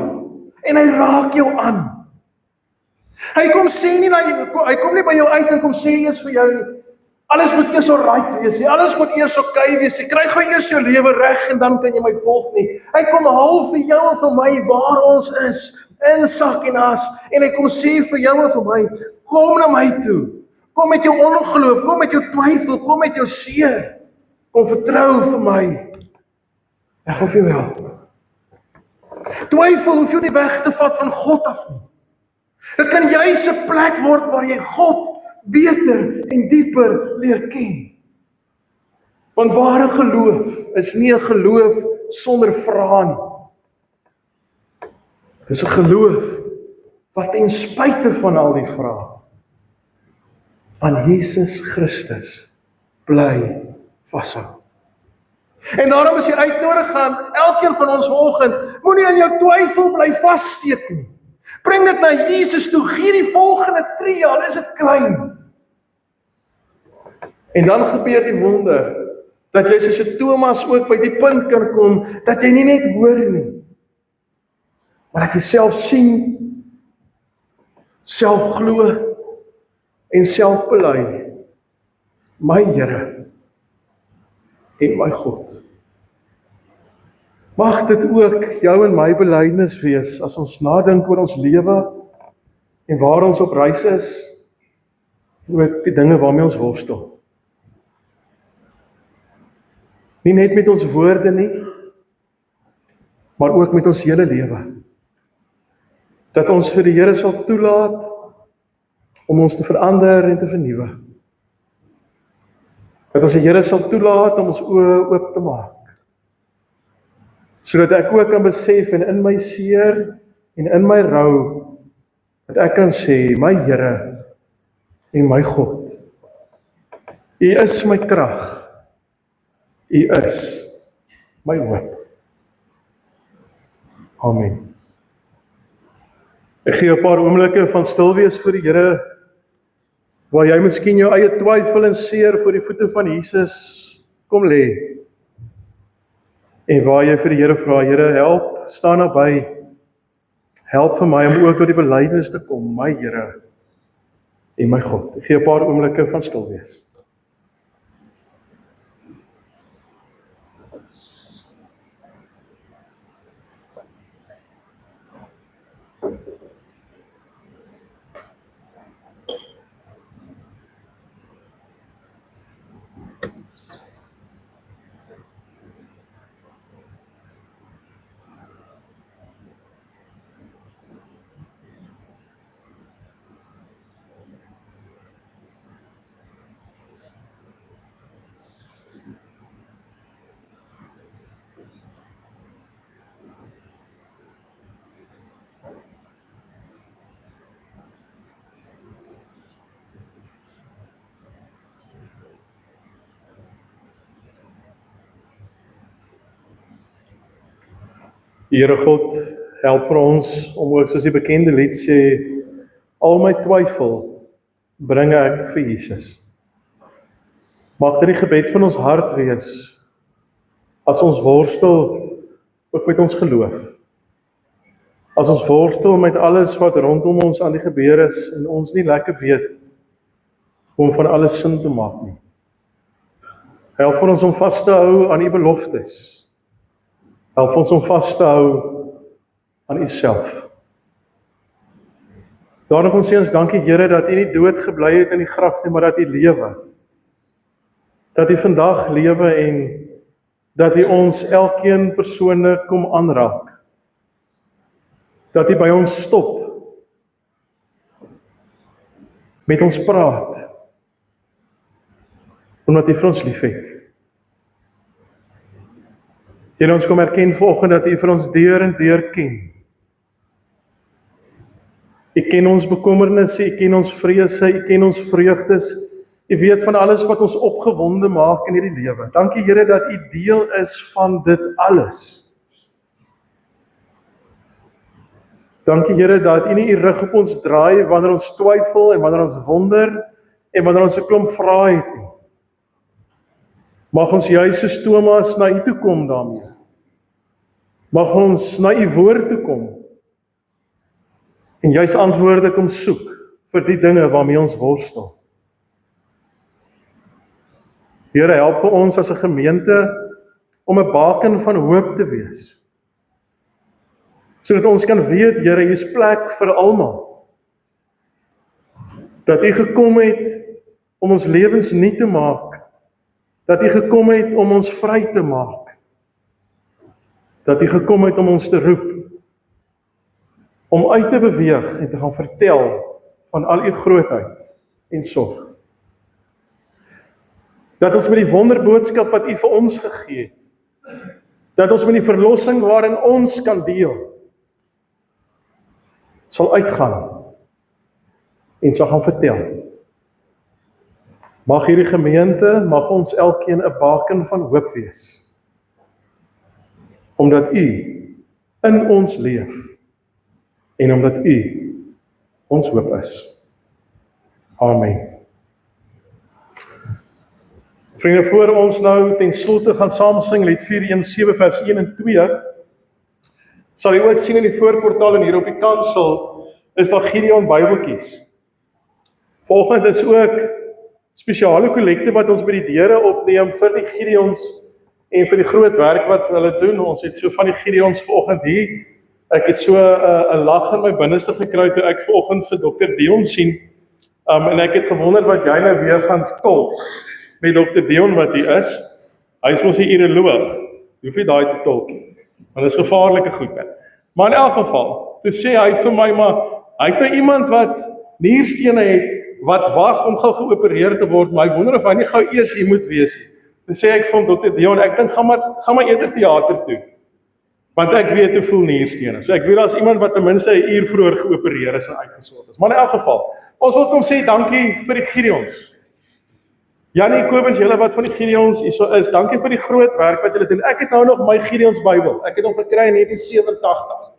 en hy raak jou aan. Hy kom sê nie hy kom nie by jou uit en kom sê eers vir jou, alles moet eers alright wees, alles moet eers okay wees, jy kry gou eers jou lewe reg en dan kan jy my volg nie. Hy kom haal vir jou en vir my waar ons is, in sak en as, en hy kom sê vir jou en vir my, kom na my toe, kom met jou ongeloof, kom met jou twyfel, kom met jou seer, kom vertrou vir my, ek gaan vir jou help. Twyfel hoef jou nie weg te vat van God af nie. Dit kan juis 'n plek word waar jy God beter en dieper leer ken. Want ware geloof is nie 'n geloof sonder vrae nie. Dis 'n geloof wat ten spyte van al die vrae aan Jesus Christus bly vashou. En daarom is die uitnodiging aan elkeen van ons vanoggend, moenie in jou twyfel bly vassteek nie. Bring dit na Jesus toe, gee die volgende tree, al is dit klein. En dan gebeur die wonder, dat jy soos 'n Thomas ook by die punt kan kom, dat jy nie net hoor nie, maar dat jy self sien, self glo, en self bely, my Here en my God. Mag dit ook jou en my belydenis wees, as ons nadink oor ons lewe, en waar ons op reis is, en ook die dinge waarmee ons worstel. Nie net met ons woorde nie, maar ook met ons hele lewe. Dat ons vir die Here sal toelaat om ons te verander en te vernuwe. Dat ons die Here sal toelaat om ons oë oop te maak. Sodat ek ook kan besef en in my seer en in my rou, dat ek kan sê, my Here en my God, U is my krag. U is my hoop. Amen. Ek gee 'n paar oomblikke van stil wees vir die Here, waar jy miskien jou eie twyfel en seer voor die voete van Jesus kom lê. En waar jy vir die Here vra, Here, help, staan naby. Help vir my om ook tot die belydenis te kom, my Here en my God. Ek gee 'n paar oomblikke van stil wees. Here God, help vir ons om ook soos die bekende lied sê, al my twyfel bring ek vir Jesus. Mag dit die gebed van ons hart wees, as ons worstel ook met ons geloof. As ons worstel met alles wat rondom ons aan die gebeur is, en ons nie lekker weet, om van alles sin te maak nie. Help vir ons om vas te hou aan U beloftes. Help ons om vas te hou aan U self. Daarom ons sê ons dankie Here dat U nie dood gebly het in die graf nie, maar dat U lewe. Dat U vandag lewe en dat U ons elkeen persoonlik kom aanraak. Dat U by ons stop. Met ons praat. Omdat U vir ons liefhet. Here, ons kom erken vanoggend dat U vir ons deur en deur ken. U ken ons bekommernisse, U ken ons vrese, U ken ons vreugdes. U weet van alles wat ons opgewonde maak in hierdie lewe. Dankie Here dat U deel is van dit alles. Dankie Here dat U nie U rug op ons draai wanneer ons twyfel en wanneer ons wonder en wanneer ons 'n klomp vrae het nie. Mag ons juis soos Thomas na U toe kom daarmee. Mag ons na U woord toe kom. En juis antwoorde kom soek vir die dinge waarmee ons worstel. Here, help vir ons as 'n gemeente om 'n baken van hoop te wees. Sodat ons kan weet, Here, hier is plek vir almal. Dat U gekom het om ons lewens nuut te maak. Dat U gekom het om ons vry te maak. Dat U gekom het om ons te roep. Om uit te beweeg en te gaan vertel van al U grootheid en sorg. Dat ons met die wonderboodskap wat U vir ons gegee het, dat ons met die verlossing waarin ons kan deel, sal uitgaan en sal gaan vertel. Mag hierdie gemeente, mag ons elkeen 'n baken van hoop wees, omdat U in ons leef en omdat U ons hoop is. Amen. Vriende, voor ons nou ten slotte gaan saam sing lied 417 vers 1 en 2, sal jy ook sien in die voorportaal en hier op die kansel, is daar Gideon Bybeltjies. Volgende is ook spesiale kollekte wat ons by die deure opneem vir die Gideons en vir die groot werk wat hulle doen. Ons het so van die Gideons vanoggend hier. Ek het so 'n lag in my binneste gekry toe ek vanoggend vir Dr. Dion sien. En ek het gewonder wat jy nou weer gaan tolk met Dr. Dion wat hy is. Hy is mos 'n uroloog. Jy hoef nie daai te tolk nie. Want dit is gevaarlike goed. Maar in elk geval, toe sê hy vir my, maar hy het nou iemand wat nierstene het wat wag om gou geopereer te word, maar hy wonder of hy nie gou eers hier moet wees nie. Toe sê ek vir hom, Dr. Dion, ek dink gaan maar eerder teater toe. Want ek weet hoe voel nierstene. So ek weet daar's iemand wat ten minste 'n uur vroeër geopereer is en uitgesort is. Maar in elk geval, ons wil kom sê dankie vir die Gideons. Janie Kobus, julle wat van die Gideons hierso is, dankie vir die groot werk wat julle doen. Ek het nou nog my Gideons Bybel. Ek het hom gekry in 1987.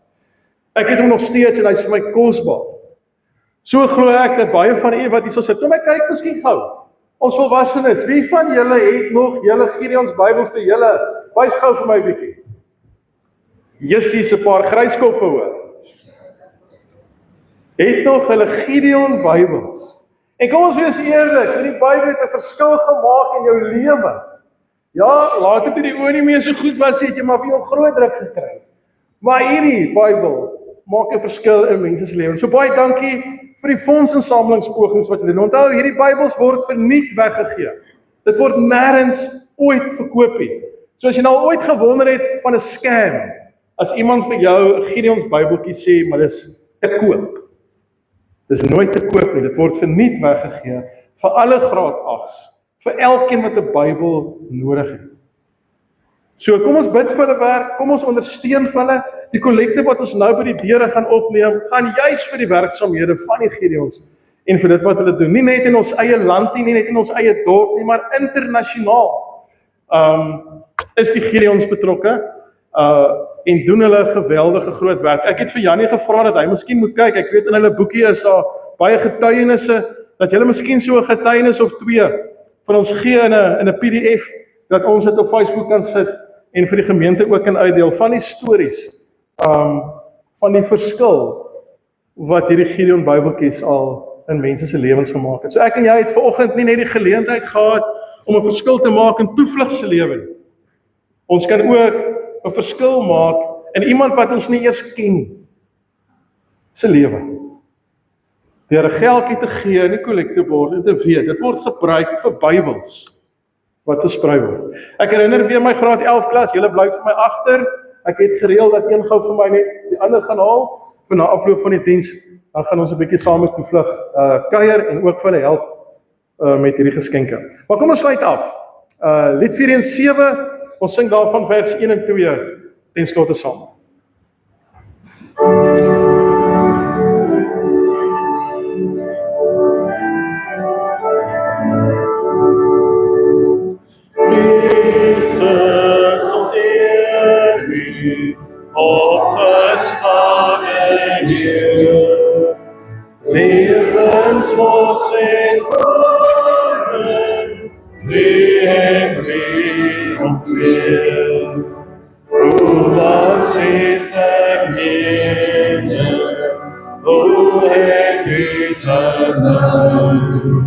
Ek het hom nog steeds en hy's vir my kosbaar. So glo ek dat baie van u wat hierso sit, kom ek kyk miskien gou. Ons volwassenes, wie van julle het nog julle Gideons Bybels te julle? Wys gou vir my 'n bietjie. Jessie se paar gryskoppe hoor. Het nog hulle Gideon Bybels. En kom ons wees eerlik, hierdie Bybel het 'n verskil gemaak in jou lewe. Ja, later toe die oë nie meer so goed was, het jy maar vir jou groot druk gekry. Maar hierdie Bybel maak 'n verskil in mense se lewens. So baie dankie vir die fondsinsamelingspogings wat julle doen. Onthou, hierdie Bybels word verniet weggegee. Dit word nêrens ooit verkoop nie. So as jy nou ooit gewonder het van 'n scam, as iemand vir jou 'n Gideons Bybeltjie sê, maar dis te koop. Dis nooit te koop nie. Dit word verniet weggegee vir alle graad 8s, vir elkeen wat 'n Bybel nodig het. So kom ons bid vir hulle werk, kom ons ondersteun vir hulle. Die kollekte wat ons nou by die deure gaan opneem, gaan juis vir die werksaamhede van die Gideons en vir dit wat hulle doen. Nie net in ons eie land nie net in ons eie dorp nie, maar internasionaal. Is die Gideons betrokke en doen hulle geweldige groot werk. Ek het vir Janie gevra dat hy miskien moet kyk. Ek weet in hulle boekie is daar baie getuienisse, dat julle miskien so 'n getuienis of 2 van ons gee in 'n PDF, dat ons dit op Facebook kan sit en vir die gemeente ook kan uitdeel van die stories, van die verskil wat hierdie Gideon Bybeltjies al in mense se lewens gemaak het. So ek en jy het vanoggend nie net die geleentheid gehad om 'n verskil te maak in toevlug se lewe nie. Ons kan ook 'n verskil maak in iemand wat ons nie eers ken nie, se lewe. Deur 'n geldjie te gee in die kollektebord en te weet, dit word gebruik vir Bybels wat versprei word. Ek herinner weer my graad 11 klas, julle bly vir my agter. Ek het gereël dat een gou vir my net die ander gaan haal vir na afloop van die diens. Dan gaan ons 'n bietjie saam met toevlug kuier en ook vir hulle help met hierdie geskenke. Maar kom ons sluit af. Lied 417, ons sing daarvan vers 1 en 2 ten slotte saam. Jesus, ons eer U, opgestane Heer, lewensmos en koning, U het triomfeer. O was U verneem, o het U genade.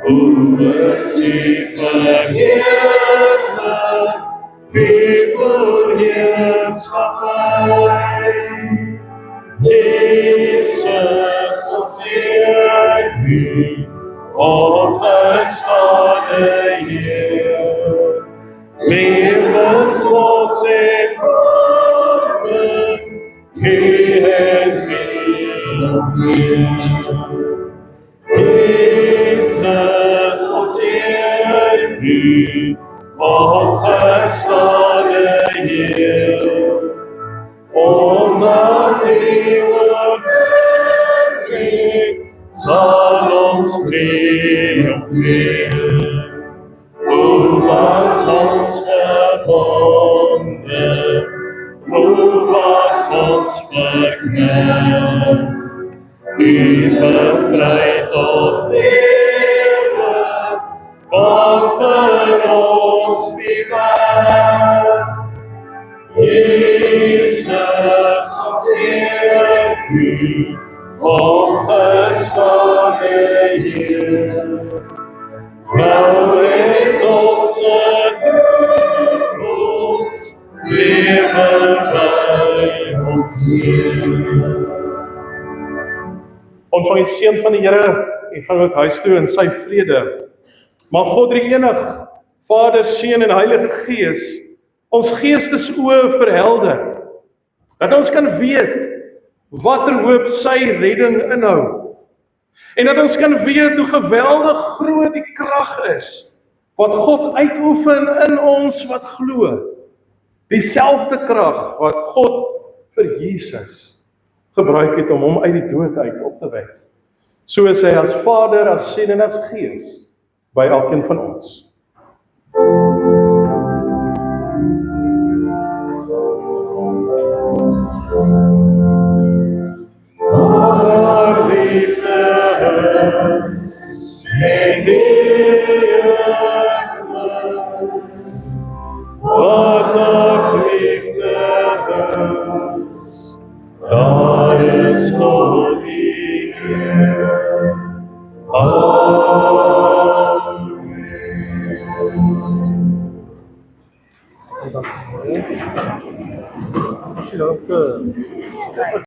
O is U verheerlijk, wie voor heerskappij. Jezus, ons eer U, opgestane Heer, levenslos en koning, U het triomfeer. Jesus, ons eer U, opgestane Heer, omdat U oorwinning sal ons triomfeer. Hoe was ons gebonden, hoe was ons verkneld, U bevry tot lewe, kom vir ons die wêreld. Jesus, ons eer U, opgestane Heer. Nou het ons 'n toekoms, lewe by ons Heer. Ontvang die seën van die Here en gaan ook huis toe in sy vrede. Maar God drie enig, Vader, Seun en Heilige Gees, ons geestesoë verhelder, dat ons kan weet watter hoop sy redding inhou, en dat ons kan weet hoe geweldig groot die krag is, wat God uitoefen in ons wat glo, dieselfde krag wat God vir Jesus gebruik het om hom uit die dood uit op te wek. So is hy as Vader, as Seun en as Gees by elkeen van ons. Haar liefde is en eeuwigheid, wat haar liefde is, daar is God die Heer. Amen.